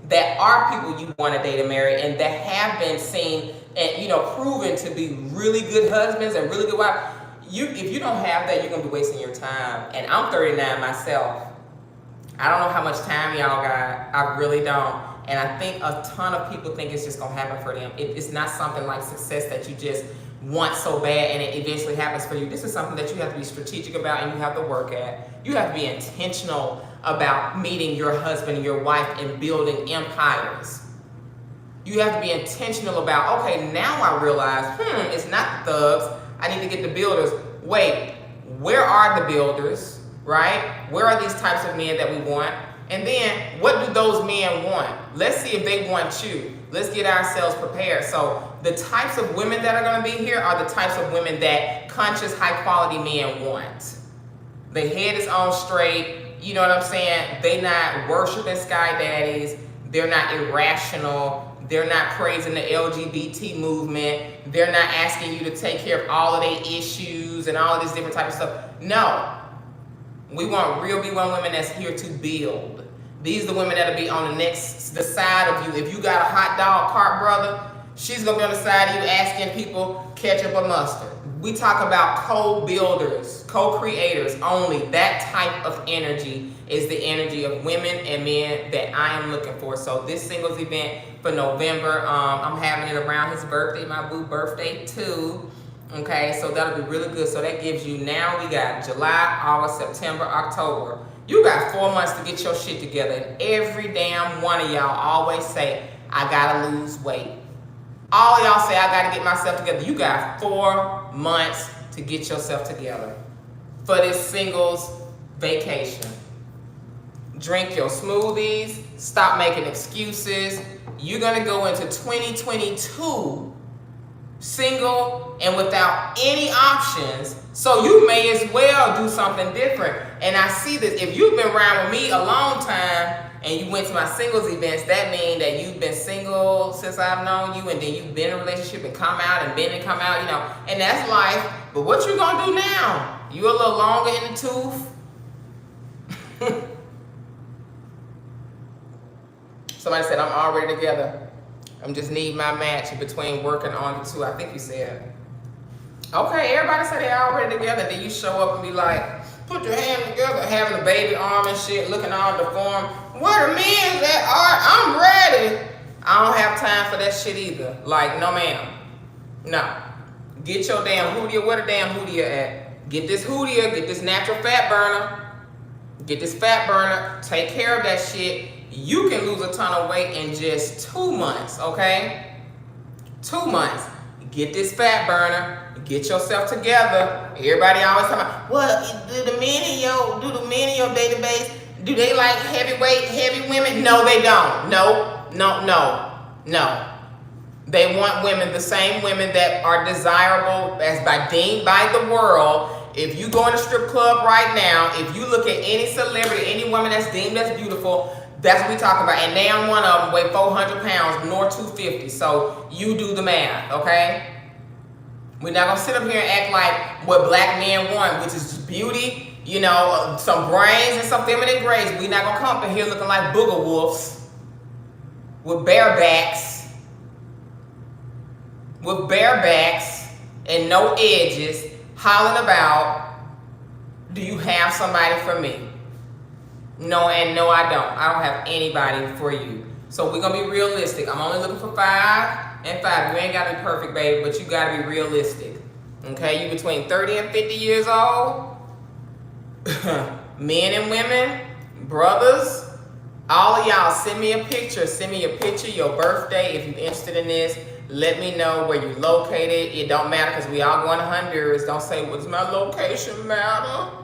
that are people you want to date and marry, and that have been seen and, you know, proven to be really good husbands and really good wives. If you don't have that, you're going to be wasting your time. And I'm 39 myself. I don't know how much time y'all got. I really don't. And I think a ton of people think it's just going to happen for them. It's not something like success that you just want so bad and it eventually happens for you. This is something that you have to be strategic about and you have to work at. You have to be intentional about meeting your husband and your wife and building empires. You have to be intentional about, okay, now I realize, it's not the thugs. I need to get the builders. Wait, where are the builders, right? Where are these types of men that we want? And then, what do those men want? Let's see if they want you. Let's get ourselves prepared. So the types of women that are going to be here are the types of women that conscious, high-quality men want. The head is on straight. You know what I'm saying? They not worshiping sky daddies. They're not irrational. They're not praising the LGBT movement. They're not asking you to take care of all of their issues and all of this different type of stuff. No. We want real B1 women that's here to build. These are the women that'll be on the side of you. If you got a hot dog cart, brother, she's gonna be on the side of you asking people ketchup or mustard. We talk about co-builders, co-creators only. That type of energy is the energy of women and men that I am looking for. So this singles event for November, I'm having it around his birthday, my boo birthday too. Okay, so that'll be really good. So that gives you, now we got July, August, September, October. You got 4 months to get your shit together. And every damn one of y'all always say, I gotta lose weight. All y'all say, I gotta get myself together. You got 4 months to get yourself together for this singles vacation. drink your smoothies, stop making excuses. You're gonna go into 2022 single and without any options, so you may as well do something different. And I see this, if you've been around with me a long time and you went to my singles events, that means that you've been single since I've known you, and then you've been in a relationship and come out and been and come out, you know, and that's life. But what you gonna do now? You a little longer in the tooth? Somebody said, I'm already together. I'm just need my match in between working on the two. I think you said. Okay, everybody said they already together. Then you show up and be like, put your hand together, having a baby arm and shit, looking all deformed. Where the men that are? I'm ready. I don't have time for that shit either. Like, no ma'am. No. Get your damn Hoodia. Where the damn Hoodia at? Get this Hoodia. Get this natural fat burner. Get this fat burner. Take care of that shit. You can lose a ton of weight in just 2 months, okay? 2 months. Get this fat burner. Get yourself together. Everybody always talking about, well, do the men in your database, do they like heavyweight, heavy women? No, they don't. No. They want women, the same women that are desirable as deemed by the world. If you go in a strip club right now, if you look at any celebrity, any woman that's deemed as beautiful, that's what we talking about. And damn one of them weigh 400 pounds, nor 250. So you do the math, okay? We're not gonna sit up here and act like what black men want, which is beauty, you know, some brains and some feminine grace. We're not gonna come up in here looking like booger wolves with bare backs and no edges, hollering about, do you have somebody for me? No, and no, I don't. I don't have anybody for you. So we're gonna be realistic. I'm only looking for 5 and 5. You ain't gotta be perfect, baby, but you gotta be realistic. Okay, you between 30 and 50 years old. Men and women, brothers, all of y'all, send me a picture. Send me your picture, your birthday. If you're interested in this, let me know where you're located. It don't matter because we all going to Honduras. Don't say, what does my location matter?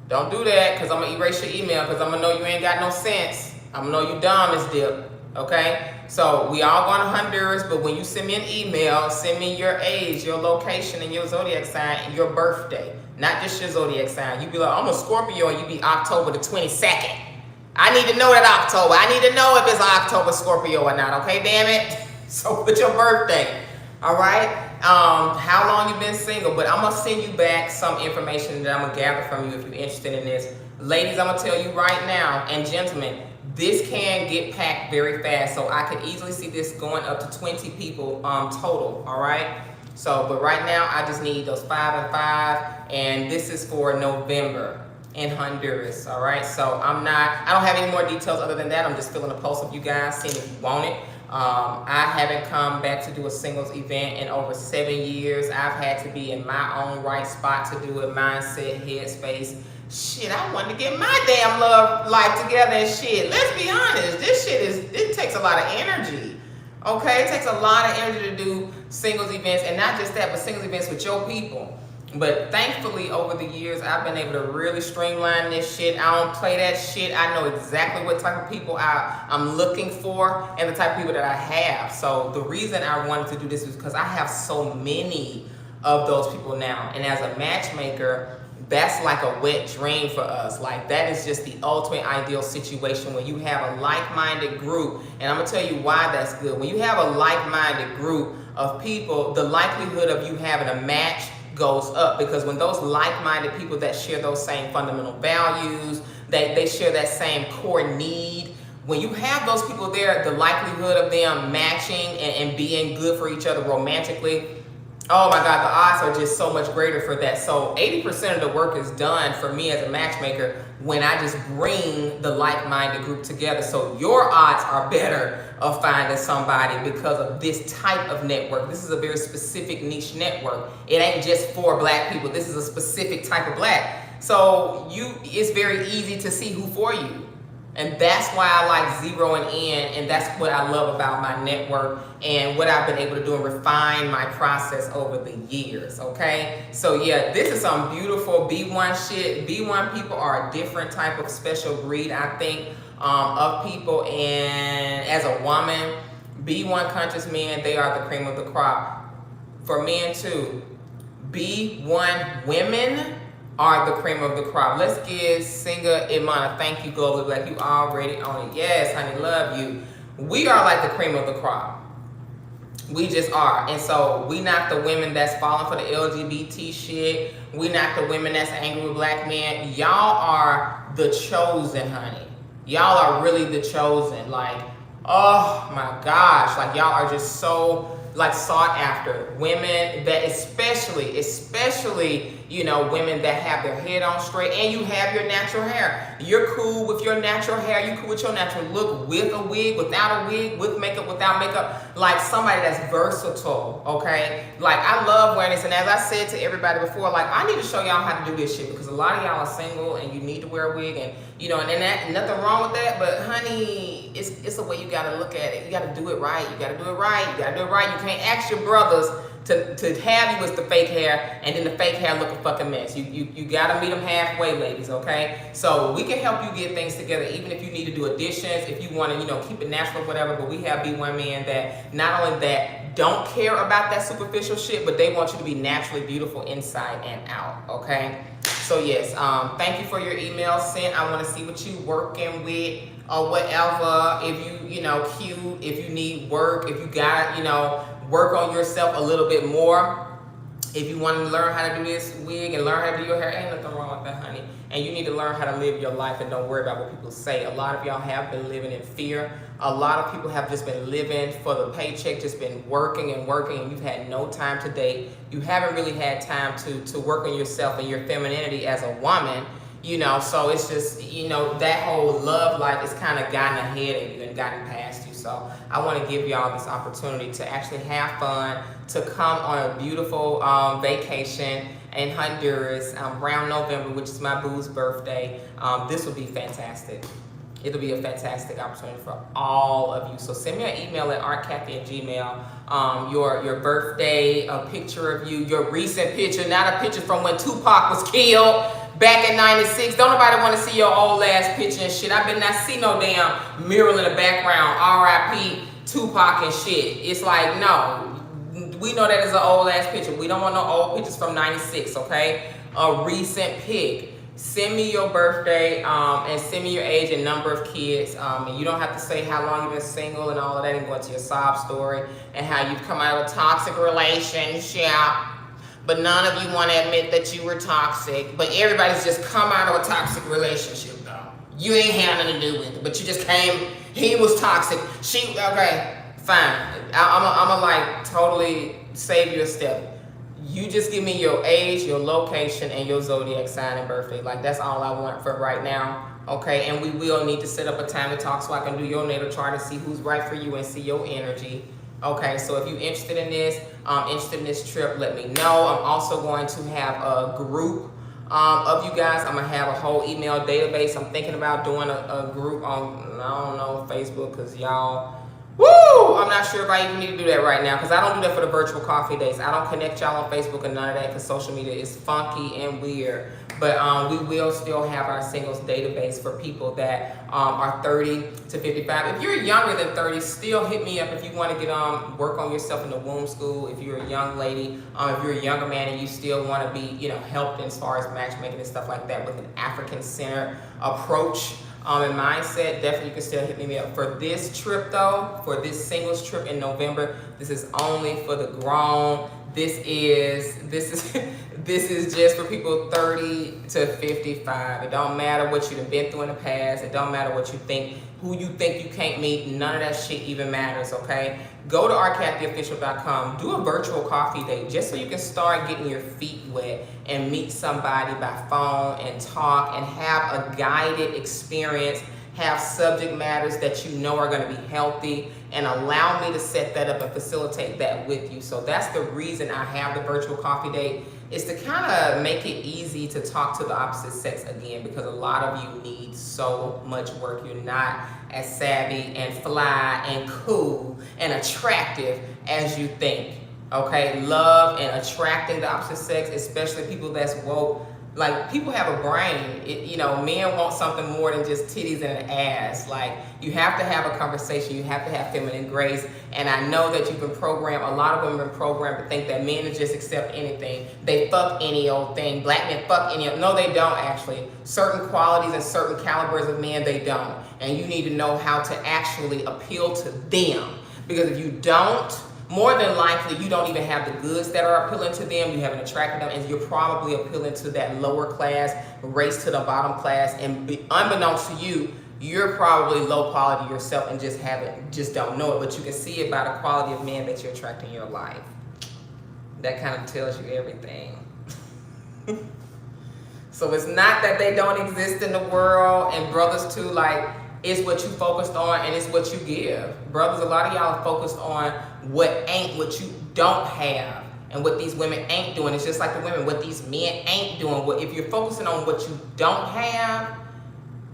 Don't do that, because I'm going to erase your email, because I'm going to know you ain't got no sense. I'm going to know you dumb as dip, okay? So we all going to Honduras, but when you send me an email, send me your age, your location, and your zodiac sign, and your birthday. Not just your zodiac sign. You be like, I'm a Scorpio, and you be October the 22nd. I need to know that October. I need to know if it's October Scorpio or not, okay, damn it? So put your birthday, all right? How long you been single, but I'm gonna send you back some information that I'm gonna gather from you if you're interested in this. Ladies, I'm gonna tell you right now, and gentlemen, this can get packed very fast, so I could easily see this going up to 20 people total, all right? So, but right now, I just need those 5 and 5, and this is for November in Honduras, all right? So I don't have any more details other than that. I'm just filling a pulse of you guys, seeing if you want it. I haven't come back to do a singles event in over 7 years. I've had to be in my own right spot to do it, mindset, headspace. Shit, I wanted to get my damn love life together and shit. Let's be honest, it takes a lot of energy. Okay, it takes a lot of energy to do singles events, and not just that, but singles events with your people. But thankfully, over the years, I've been able to really streamline this shit. I don't play that shit. I know exactly what type of people I'm looking for and the type of people that I have. So the reason I wanted to do this is because I have so many of those people now. And as a matchmaker, that's like a wet dream for us. Like, that is just the ultimate ideal situation when you have a like-minded group. And I'm gonna tell you why that's good. When you have a like-minded group of people, the likelihood of you having a match goes up, because when those like-minded people that share those same fundamental values, they share that same core need, when you have those people there, the likelihood of them matching and being good for each other romantically, oh my God, the odds are just so much greater for that. So 80% of the work is done for me as a matchmaker when I just bring the like-minded group together. So your odds are better of finding somebody because of this type of network. This is a very specific niche network. It ain't just for black people. This is a specific type of black. So it's very easy to see who for you. And that's why I like zeroing in, and that's what I love about my network and what I've been able to do and refine my process over the years, okay? So yeah, this is some beautiful B1 shit. B1 people are a different type of special breed, I think, of people. And as a woman, B1 conscious men, they are the cream of the crop. For men too, B1 women are the cream of the crop. Let's give Singer Imana, thank you, Global Black. You already on it. Yes, honey, love you. We are like the cream of the crop. We just are. And so we not the women that's falling for the LGBT shit. We not the women that's angry with black men. Y'all are the chosen, honey. Y'all are really the chosen. Like, oh my gosh. Like, y'all are just so like sought after. Women that especially, you know, women that have their head on straight and you have your natural hair. You're cool with your natural hair. You cool with your natural look with a wig, without a wig, with makeup, without makeup. Like somebody that's versatile, okay? Like I love wearing this. And as I said to everybody before, like I need to show y'all how to do this shit because a lot of y'all are single and you need to wear a wig and you know, and that, nothing wrong with that, but honey, it's the way you gotta look at it. You gotta do it right. You gotta do it right. You gotta do it right. You can't ask your brothers to have you with the fake hair and then the fake hair look a fucking mess. You gotta meet them halfway, ladies, okay? So we can help you get things together, even if you need to do additions, if you wanna, you know, keep it natural or whatever, but we have B1 men that not only that don't care about that superficial shit, but they want you to be naturally beautiful inside and out, okay? So yes, thank you for your email sent. I wanna see what you working with or whatever. If you know, cute, if you need work, if you got, you know, work on yourself a little bit more. If you want to learn how to do this wig and learn how to do your hair, ain't nothing wrong with that, honey. And you need to learn how to live your life and don't worry about what people say. A lot of y'all have been living in fear. A lot of people have just been living for the paycheck, just been working and working, and you've had no time to date. You haven't really had time to work on yourself and your femininity as a woman, you know, so it's just, you know, that whole love life has kind of gotten ahead of you and gotten past you. So I want to give y'all this opportunity to actually have fun, to come on a beautiful vacation in Honduras around November, which is my boo's birthday. This will be fantastic. It'll be a fantastic opportunity for all of you. So send me an email at artcathy@gmail. Your birthday, a picture of you, your recent picture, not a picture from when Tupac was killed back in '96. Don't nobody want to see your old ass picture and shit. I better not see no damn mural in the background, R.I.P. Tupac and shit. It's like, no, we know that is an old ass picture. We don't want no old pictures from '96, okay? A recent pic. Send me your birthday and send me your age and number of kids. And you don't have to say how long you've been single and all of that and go into your sob story and how you've come out of a toxic relationship. But none of you want to admit that you were toxic. But everybody's just come out of a toxic relationship though. You ain't had nothing to do with it. But you just came, he was toxic. Okay, fine. I'm like totally save you a step. You just give me your age, your location, and your zodiac sign and birthday. Like, that's all I want for right now, okay? And we will need to set up a time to talk so I can do your natal chart and see who's right for you and see your energy, okay? So if you're interested in this trip, let me know. I'm also going to have a group of you guys. I'm going to have a whole email database. I'm thinking about doing a group on, I don't know, Facebook, because y'all... Woo! I'm not sure if I even need to do that right now because I don't do that for the virtual coffee dates. I don't connect y'all on Facebook and none of that because social media is funky and weird. But we will still have our singles database for people that are 30 to 55. If you're younger than 30, still hit me up if you want to get work on yourself in the womb school. If you're a young lady, if you're a younger man and you still want to be, you know, helped as far as matchmaking and stuff like that with an African-centered approach. And mindset, definitely you can still hit me up. For this trip though, for this singles trip in November, this is only for the grown. This is just for people 30 to 55. It don't matter what you've been through in the past. It don't matter what you think, who you think you can't meet. None of that shit even matters, okay? Go to artcathyofficial.com. Do a virtual coffee date just so you can start getting your feet wet and meet somebody by phone and talk and have a guided experience. Have subject matters that you know are going to be healthy and allow me to set that up and facilitate that with you. So that's the reason I have the virtual coffee date, is to kind of make it easy to talk to the opposite sex again, because a lot of you need so much work. You're not as savvy and fly and cool and attractive as you think. Okay, love and attracting the opposite sex, especially people that's woke. Like, people have a brain. Men want something more than just titties and an ass. Like, you have to have a conversation. You have to have feminine grace. And I know that you've been programmed, a lot of women have been programmed to think that men just accept anything. They fuck any old thing. Black men fuck any old. No, they don't actually. Certain qualities and certain calibers of men, they don't. And you need to know how to actually appeal to them. Because if you don't, more than likely, you don't even have the goods that are appealing to them. You haven't attracted them, and you're probably appealing to that lower class, race to the bottom class. And unbeknownst to you, you're probably low quality yourself and just don't know it. But you can see it by the quality of men that you're attracting in your life. That kind of tells you everything. So it's not that they don't exist in the world, and brothers too, like, it's what you focused on and it's what you give. Brothers, a lot of y'all are focused on what you don't have, and what these women ain't doing. It's just like the women, what these men ain't doing. If you're focusing on what you don't have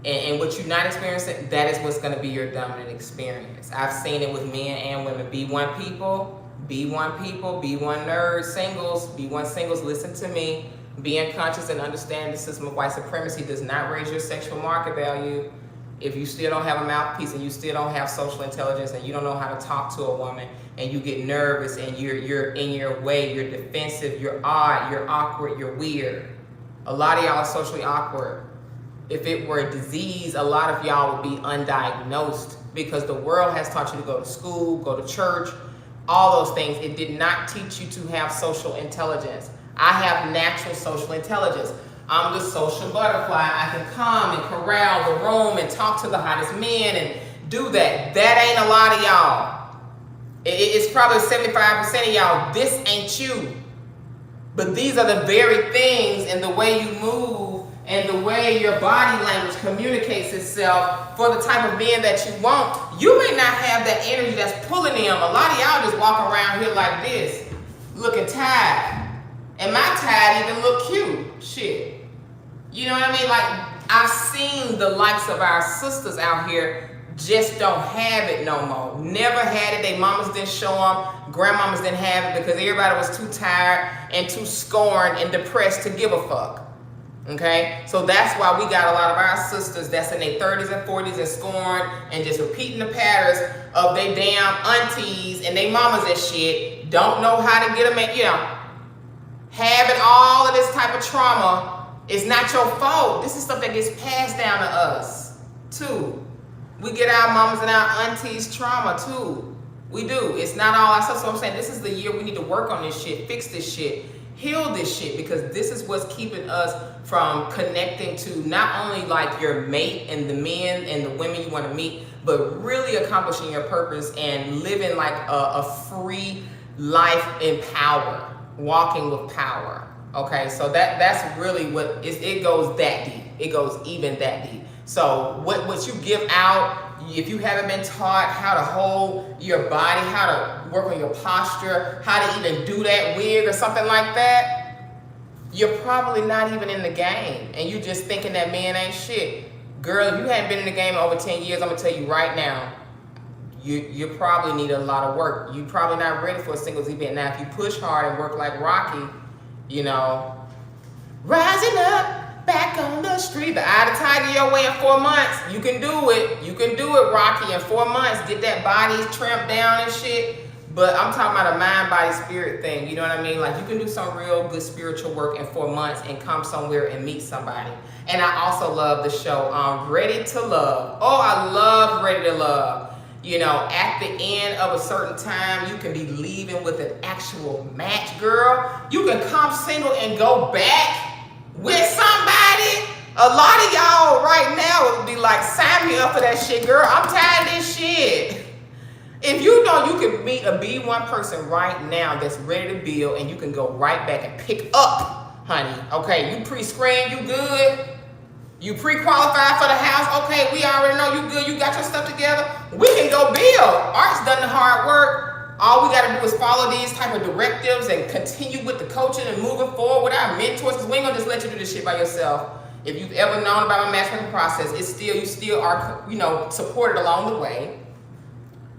and what you're not experiencing, that is what's gonna be your dominant experience. I've seen it with men and women. B1 people, B1 nerds, singles, B1 singles, listen to me. Being conscious and understanding the system of white supremacy does not raise your sexual market value. If you still don't have a mouthpiece and you still don't have social intelligence and you don't know how to talk to a woman and you get nervous and you're in your way, you're defensive, you're odd, you're awkward, you're weird. A lot of y'all are socially awkward. If it were a disease, a lot of y'all would be undiagnosed, because the world has taught you to go to school, go to church, all those things. It did not teach you to have social intelligence. I have natural social intelligence. I'm the social butterfly. I can come and corral the room and talk to the hottest men and do that. That ain't a lot of y'all. It's probably 75% of y'all. This ain't you. But these are the very things, and the way you move and the way your body language communicates itself for the type of men that you want. You may not have that energy that's pulling them. A lot of y'all just walk around here like this, looking tired. And my tide even look cute. Shit. You know what I mean? Like, I've seen the likes of our sisters out here just don't have it no more. Never had it. They mamas didn't show them. Grandmamas didn't have it because everybody was too tired and too scorned and depressed to give a fuck. Okay? So that's why we got a lot of our sisters that's in their 30s and 40s and scorned and just repeating the patterns of their damn aunties and their mamas and shit. Don't know how to get them in, having all of this type of trauma. It's not your fault. This is stuff that gets passed down to us, too. We get our mamas and our aunties trauma, too. We do. It's not all our stuff. So I'm saying this is the year we need to work on this shit, fix this shit, heal this shit, because this is what's keeping us from connecting to not only like your mate and the men and the women you want to meet, but really accomplishing your purpose and living like a free life in power, walking with power. Okay, so that's really what it goes that deep. It goes even that deep. So what you give out, if you haven't been taught how to hold your body, how to work on your posture, how to even do that wig or something like that, you're probably not even in the game. And you just thinking that men ain't shit. Girl, if you haven't been in the game over 10 years, I'm gonna tell you right now, you probably need a lot of work. You're probably not ready for a singles event. Now, if you push hard and work like Rocky, rising up, back on the street, the eye of the tiger your way in 4 months. You can do it. You can do it, Rocky, in 4 months. Get that body trimmed down and shit. But I'm talking about a mind, body, spirit thing. You know what I mean? Like, you can do some real good spiritual work in 4 months and come somewhere and meet somebody. And I also love the show, Ready to Love. Oh, I love Ready to Love. At the end of a certain time, you can be leaving with an actual match, girl. You can come single and go back with somebody. A lot of y'all right now would be like, sign me up for that shit, girl. I'm tired of this shit. If you know you can meet a B1 person right now that's ready to build, and you can go right back and pick up, honey. Okay, you pre-screened, you good? You pre-qualified for the house? Okay, we already know you good. You got your stuff together. We can go build. Art's done the hard work. all we got to do is follow these type of directives and continue with the coaching and moving forward with our mentors, because we ain't gonna just let you do this shit by yourself. If you've ever known about my matchmaking process, you still are, supported along the way.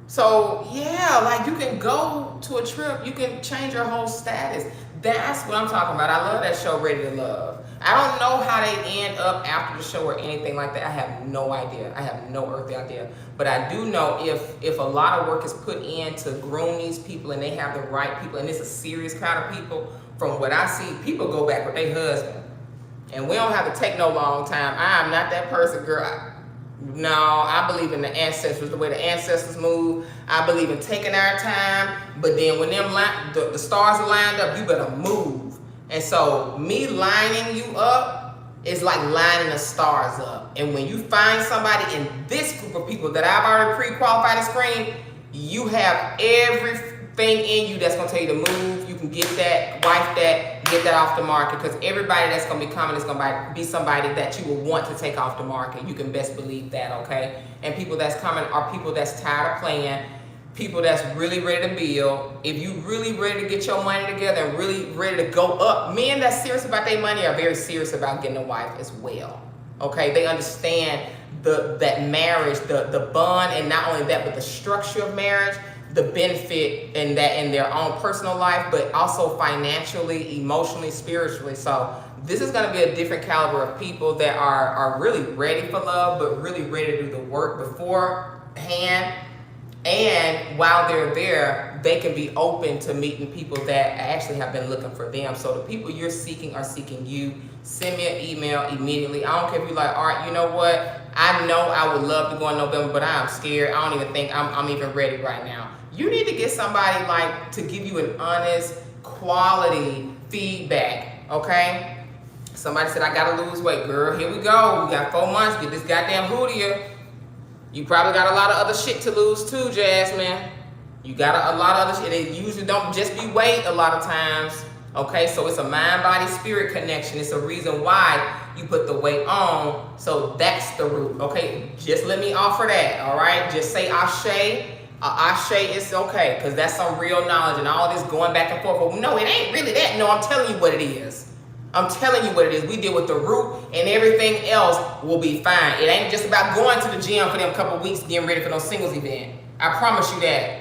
So yeah, like you can go to a trip, you can change your whole status. That's what I'm talking about. I love that show, Ready to Love. I don't know how they end up after the show or anything like that. I have no idea. I have no earthly idea. But I do know if a lot of work is put in to groom these people and they have the right people, and it's a serious crowd of people, from what I see, people go back with their husband. And we don't have to take no long time. I am not that person, girl. No, I believe in the ancestors, the way the ancestors move. I believe in taking our time, but then when the stars are lined up, you better move. And so me lining you up is like lining the stars up. And when you find somebody in this group of people that I've already pre-qualified and screened, you have everything in you that's gonna tell you to move. You can get that, wife that, get that off the market, because everybody that's gonna be coming is gonna be somebody that you will want to take off the market. You can best believe that, okay? And people that's coming are people that's tired of playing, people that's really ready to build. If you really ready to get your money together and really ready to go up, men that's serious about their money are very serious about getting a wife as well, okay? They understand that marriage, the bond, and not only that, but the structure of marriage, the benefit in that in their own personal life, but also financially, emotionally, spiritually. So this is going to be a different caliber of people that are really ready for love, but really ready to do the work beforehand. And while they're there, they can be open to meeting people that actually have been looking for them. So the people you're seeking are seeking you. Send me an email immediately. I don't care if you're like, all right, you know what? I know I would love to go in November, but I'm scared. I don't even think I'm even ready right now. You need to get somebody like to give you an honest, quality feedback, okay? Somebody said, I gotta lose weight. Girl, here we go. We got 4 months. Get this goddamn hootie. You probably got a lot of other shit to lose too, Jasmine. You got a lot of other shit. It usually don't just be weight a lot of times. Okay, so it's a mind, body, spirit connection. It's a reason why you put the weight on. So that's the root. Okay, just let me offer that. All right, just say Ashe. Ashe is okay, because that's some real knowledge, and all this going back and forth. Well, no, it ain't really that. No, I'm telling you what it is. I'm telling you what it is. We deal with the root, and everything else will be fine. It ain't just about going to the gym for them couple weeks getting ready for no singles event. I promise you that.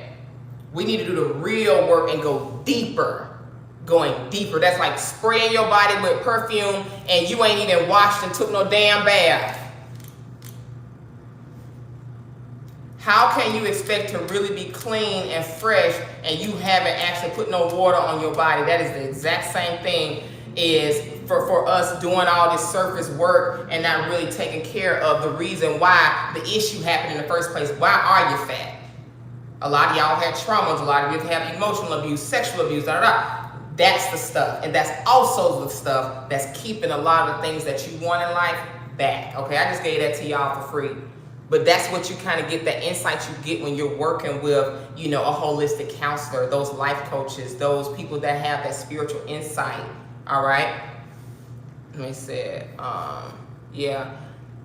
We need to do the real work and go deeper. Going deeper. That's like spraying your body with perfume and you ain't even washed and took no damn bath. How can you expect to really be clean and fresh and you haven't actually put no water on your body? That is the exact same thing is for us doing all this surface work and not really taking care of the reason why the issue happened in the first place. Why are you fat? A lot of y'all had traumas. A lot of you have emotional abuse, sexual abuse, That's the stuff. And that's also the stuff that's keeping a lot of the things that you want in life back. Okay, I just gave that to y'all for free. But that's what you kind of get, the insight you get when you're working with, a holistic counselor, those life coaches, those people that have that spiritual insight. All right. Let me see. Yeah.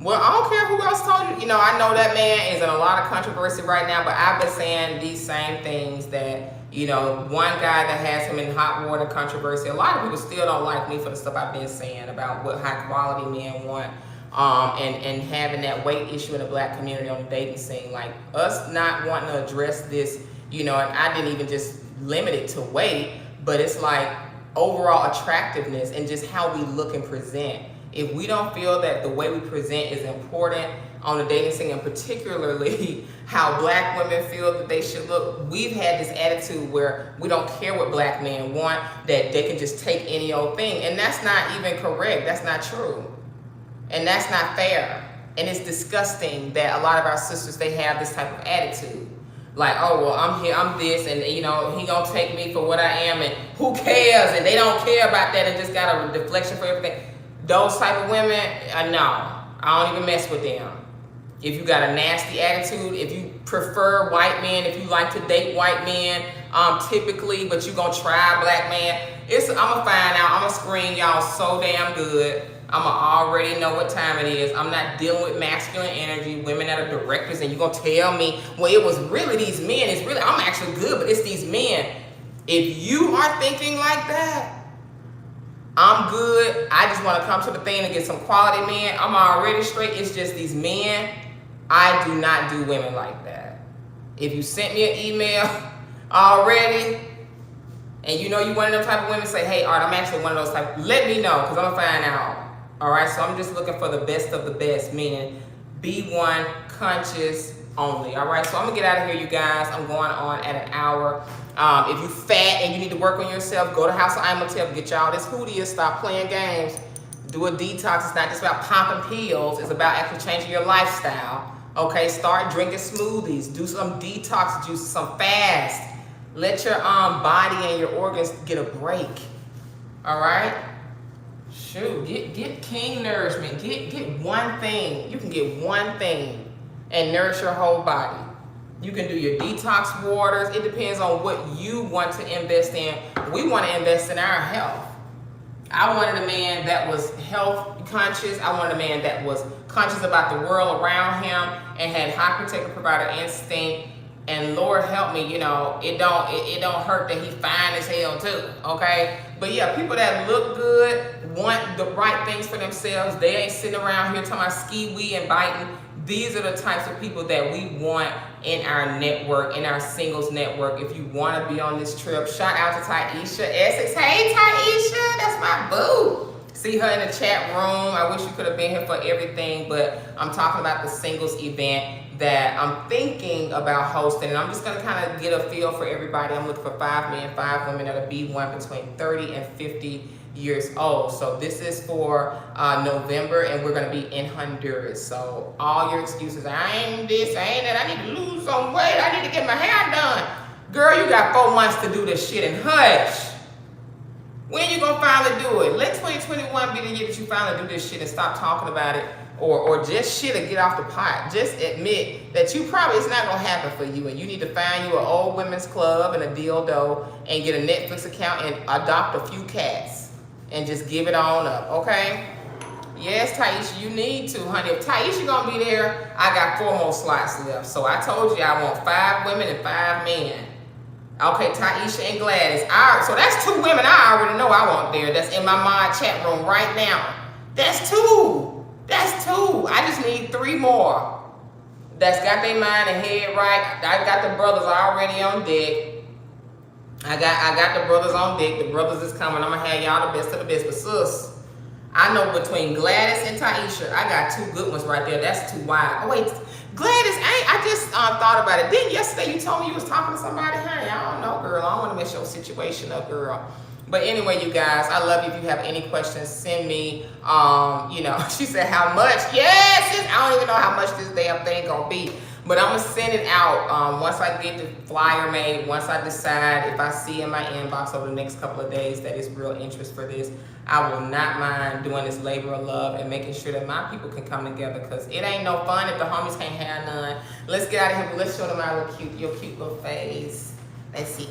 Well, I don't care who else told you. I know that man is in a lot of controversy right now, but I've been saying these same things that, one guy that has him in hot water controversy. A lot of people still don't like me for the stuff I've been saying about what high quality men want. And having that weight issue in the black community on the dating scene, like us not wanting to address this, and I didn't even just limit it to weight, but it's like overall attractiveness and just how we look and present. If we don't feel that the way we present is important on the dating scene, and particularly how black women feel that they should look, we've had this attitude where we don't care what black men want, that they can just take any old thing. And that's not even correct. That's not true. And that's not fair. And it's disgusting that a lot of our sisters, they have this type of attitude. Like, oh, well, I'm here, I'm this, and he gonna take me for what I am, and who cares? And they don't care about that and just got a deflection for everything. Those type of women, no, I don't even mess with them. If you got a nasty attitude, if you prefer white men, if you like to date white men, typically, but you gonna try a black man, I'm gonna find out, I'm gonna screen y'all so damn good I'ma already know what time it is. I'm not dealing with masculine energy, women that are directors, and you're gonna tell me, well, it was really these men. It's really, I'm actually good, but it's these men. If you are thinking like that, I'm good. I just want to come to the thing and get some quality men. I'm already straight. It's just these men. I do not do women like that. If you sent me an email already, and you know you one of them type of women, say, hey, Art, I'm actually one of those type. Let me know, because I'm going to find out. All right, so I'm just looking for the best of the best, meaning B1 conscious only. All right, so I'm going to get out of here, you guys. I'm going on at an hour. If you fat and you need to work on yourself, go to House of Imhotep, get y'all this hootie and stop playing games. Do a detox. It's not just about popping pills. It's about actually changing your lifestyle. Okay, start drinking smoothies. Do some detox juices, some fast. Let your body and your organs get a break. All right? Shoot, get king nourishment. Get one thing. You can get one thing and nourish your whole body. You can do your detox waters. It depends on what you want to invest in. We want to invest in our health. I wanted a man that was health conscious. I wanted a man that was conscious about the world around him and had high protector provider instinct. And Lord help me, you know, it don't hurt that he fine as hell too, okay? But yeah, people that look good, want the right things for themselves. They ain't sitting around here talking about ski-wee and biting. These are the types of people that we want in our network, in our singles network. If you want to be on this trip, shout out to Taisha Essex. Hey, Taisha, that's my boo. See her in the chat room. I wish you could have been here for everything, but I'm talking about the singles event that I'm thinking about hosting. And I'm just going to kind of get a feel for everybody. I'm looking for 5 men, 5 women that'll be one between 30 and 50 years old. So this is for November, and we're going to be in Honduras. So all your excuses, I ain't this, I ain't that, I need to lose some weight, I need to get my hair done. Girl, you got 4 months to do this shit, and hush. When you gonna finally do it? Let 2021 be the year that you finally do this shit and stop talking about it, or just shit and get off the pot. Just admit that you probably, it's not gonna happen for you, and you need to find you an old women's club and a dildo and get a Netflix account and adopt a few cats and just give it on up, okay? Yes, Taisha, you need to, honey. If Taisha gonna be there, I got 4 more slots left. So I told you I want 5 women and 5 men. Okay, Taisha and Gladys. So that's 2 women I already know I want there. That's in my mod chat room right now. That's 2. That's 2. I just need 3 more. That's got their mind and head right. I got the brothers already on deck. I got the brothers on deck. The brothers is coming. I'm gonna have y'all the best of the best. But sis, I know between Gladys and Taisha, I got 2 good ones right there. That's 2 wide. Oh wait, Gladys, I just thought about it. Then yesterday you told me you was talking to somebody. Honey, I don't know, girl. I don't want to mess your situation up, girl. But anyway, you guys, I love you. If you have any questions, send me. You know, she said how much? Yes, I don't even know how much this damn thing gonna be. But I'm gonna send it out once I get the flyer made. Once I decide, if I see in my inbox over the next couple of days that is real interest for this, I will not mind doing this labor of love and making sure that my people can come together, because it ain't no fun if the homies can't have none. Let's get out of here, but let's show them our your cute little face. Let's see.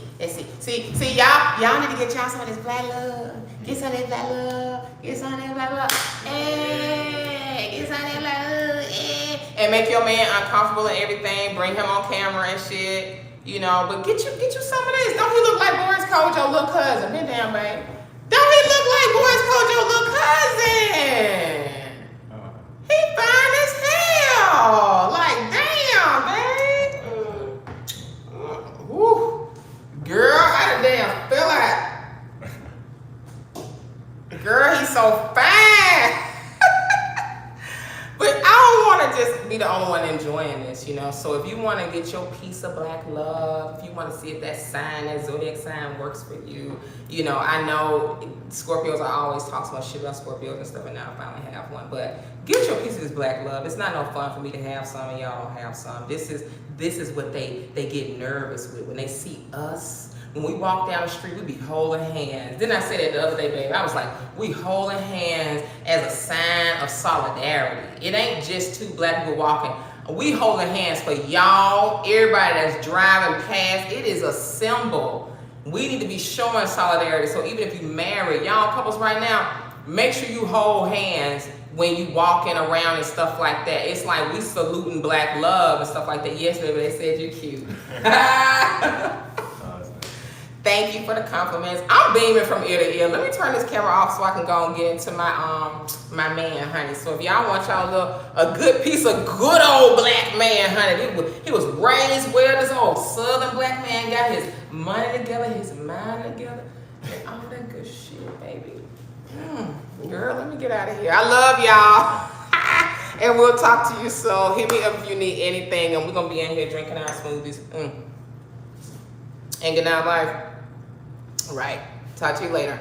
See, y'all need to get y'all some of this black love. Get some of this black love. Get some of this black love. Hey, get some of this black love. Hey. And make your man uncomfortable and everything. Bring him on camera and shit. You know, but get you some of this. Don't he look like Boris Kojo, little cousin? Been down, babe. Don't he look like Boris Kojo, little cousin? He fine as hell. Like, damn, babe. Woo. Girl, I done damn fell out. Girl, he's so fine. But I don't want to just be the only one enjoying this, you know. So if you want to get your piece of black love, if you want to see if that sign, that zodiac sign works for you, you know, I know Scorpios, I always talk so much shit about Scorpios and stuff, and now I finally have one. But get your piece of this black love. It's not no fun for me to have some and y'all don't have some. This is what they get nervous with when they see us. When we walk down the street, we be holding hands. Didn't I say that the other day, baby? I was like, we holding hands as a sign of solidarity. It ain't just 2 black people walking. We holding hands for y'all, everybody that's driving past. It is a symbol. We need to be showing solidarity. So even if you married, y'all couples right now, make sure you hold hands when you walking around and stuff like that. It's like we saluting black love and stuff like that. Yes, baby, they said you're cute. Thank you for the compliments. I'm beaming from ear to ear. Let me turn this camera off so I can go and get into my my man, honey. So if y'all want y'all a good piece of good old black man, honey, he was raised well. This old southern black man got his money together, his mind together, and all that good shit, baby. Girl, let me get out of here. I love y'all. And we'll talk to you soon. Hit me up if you need anything, and we're gonna be in here drinking our smoothies. And good night, life. Right. Talk to you later.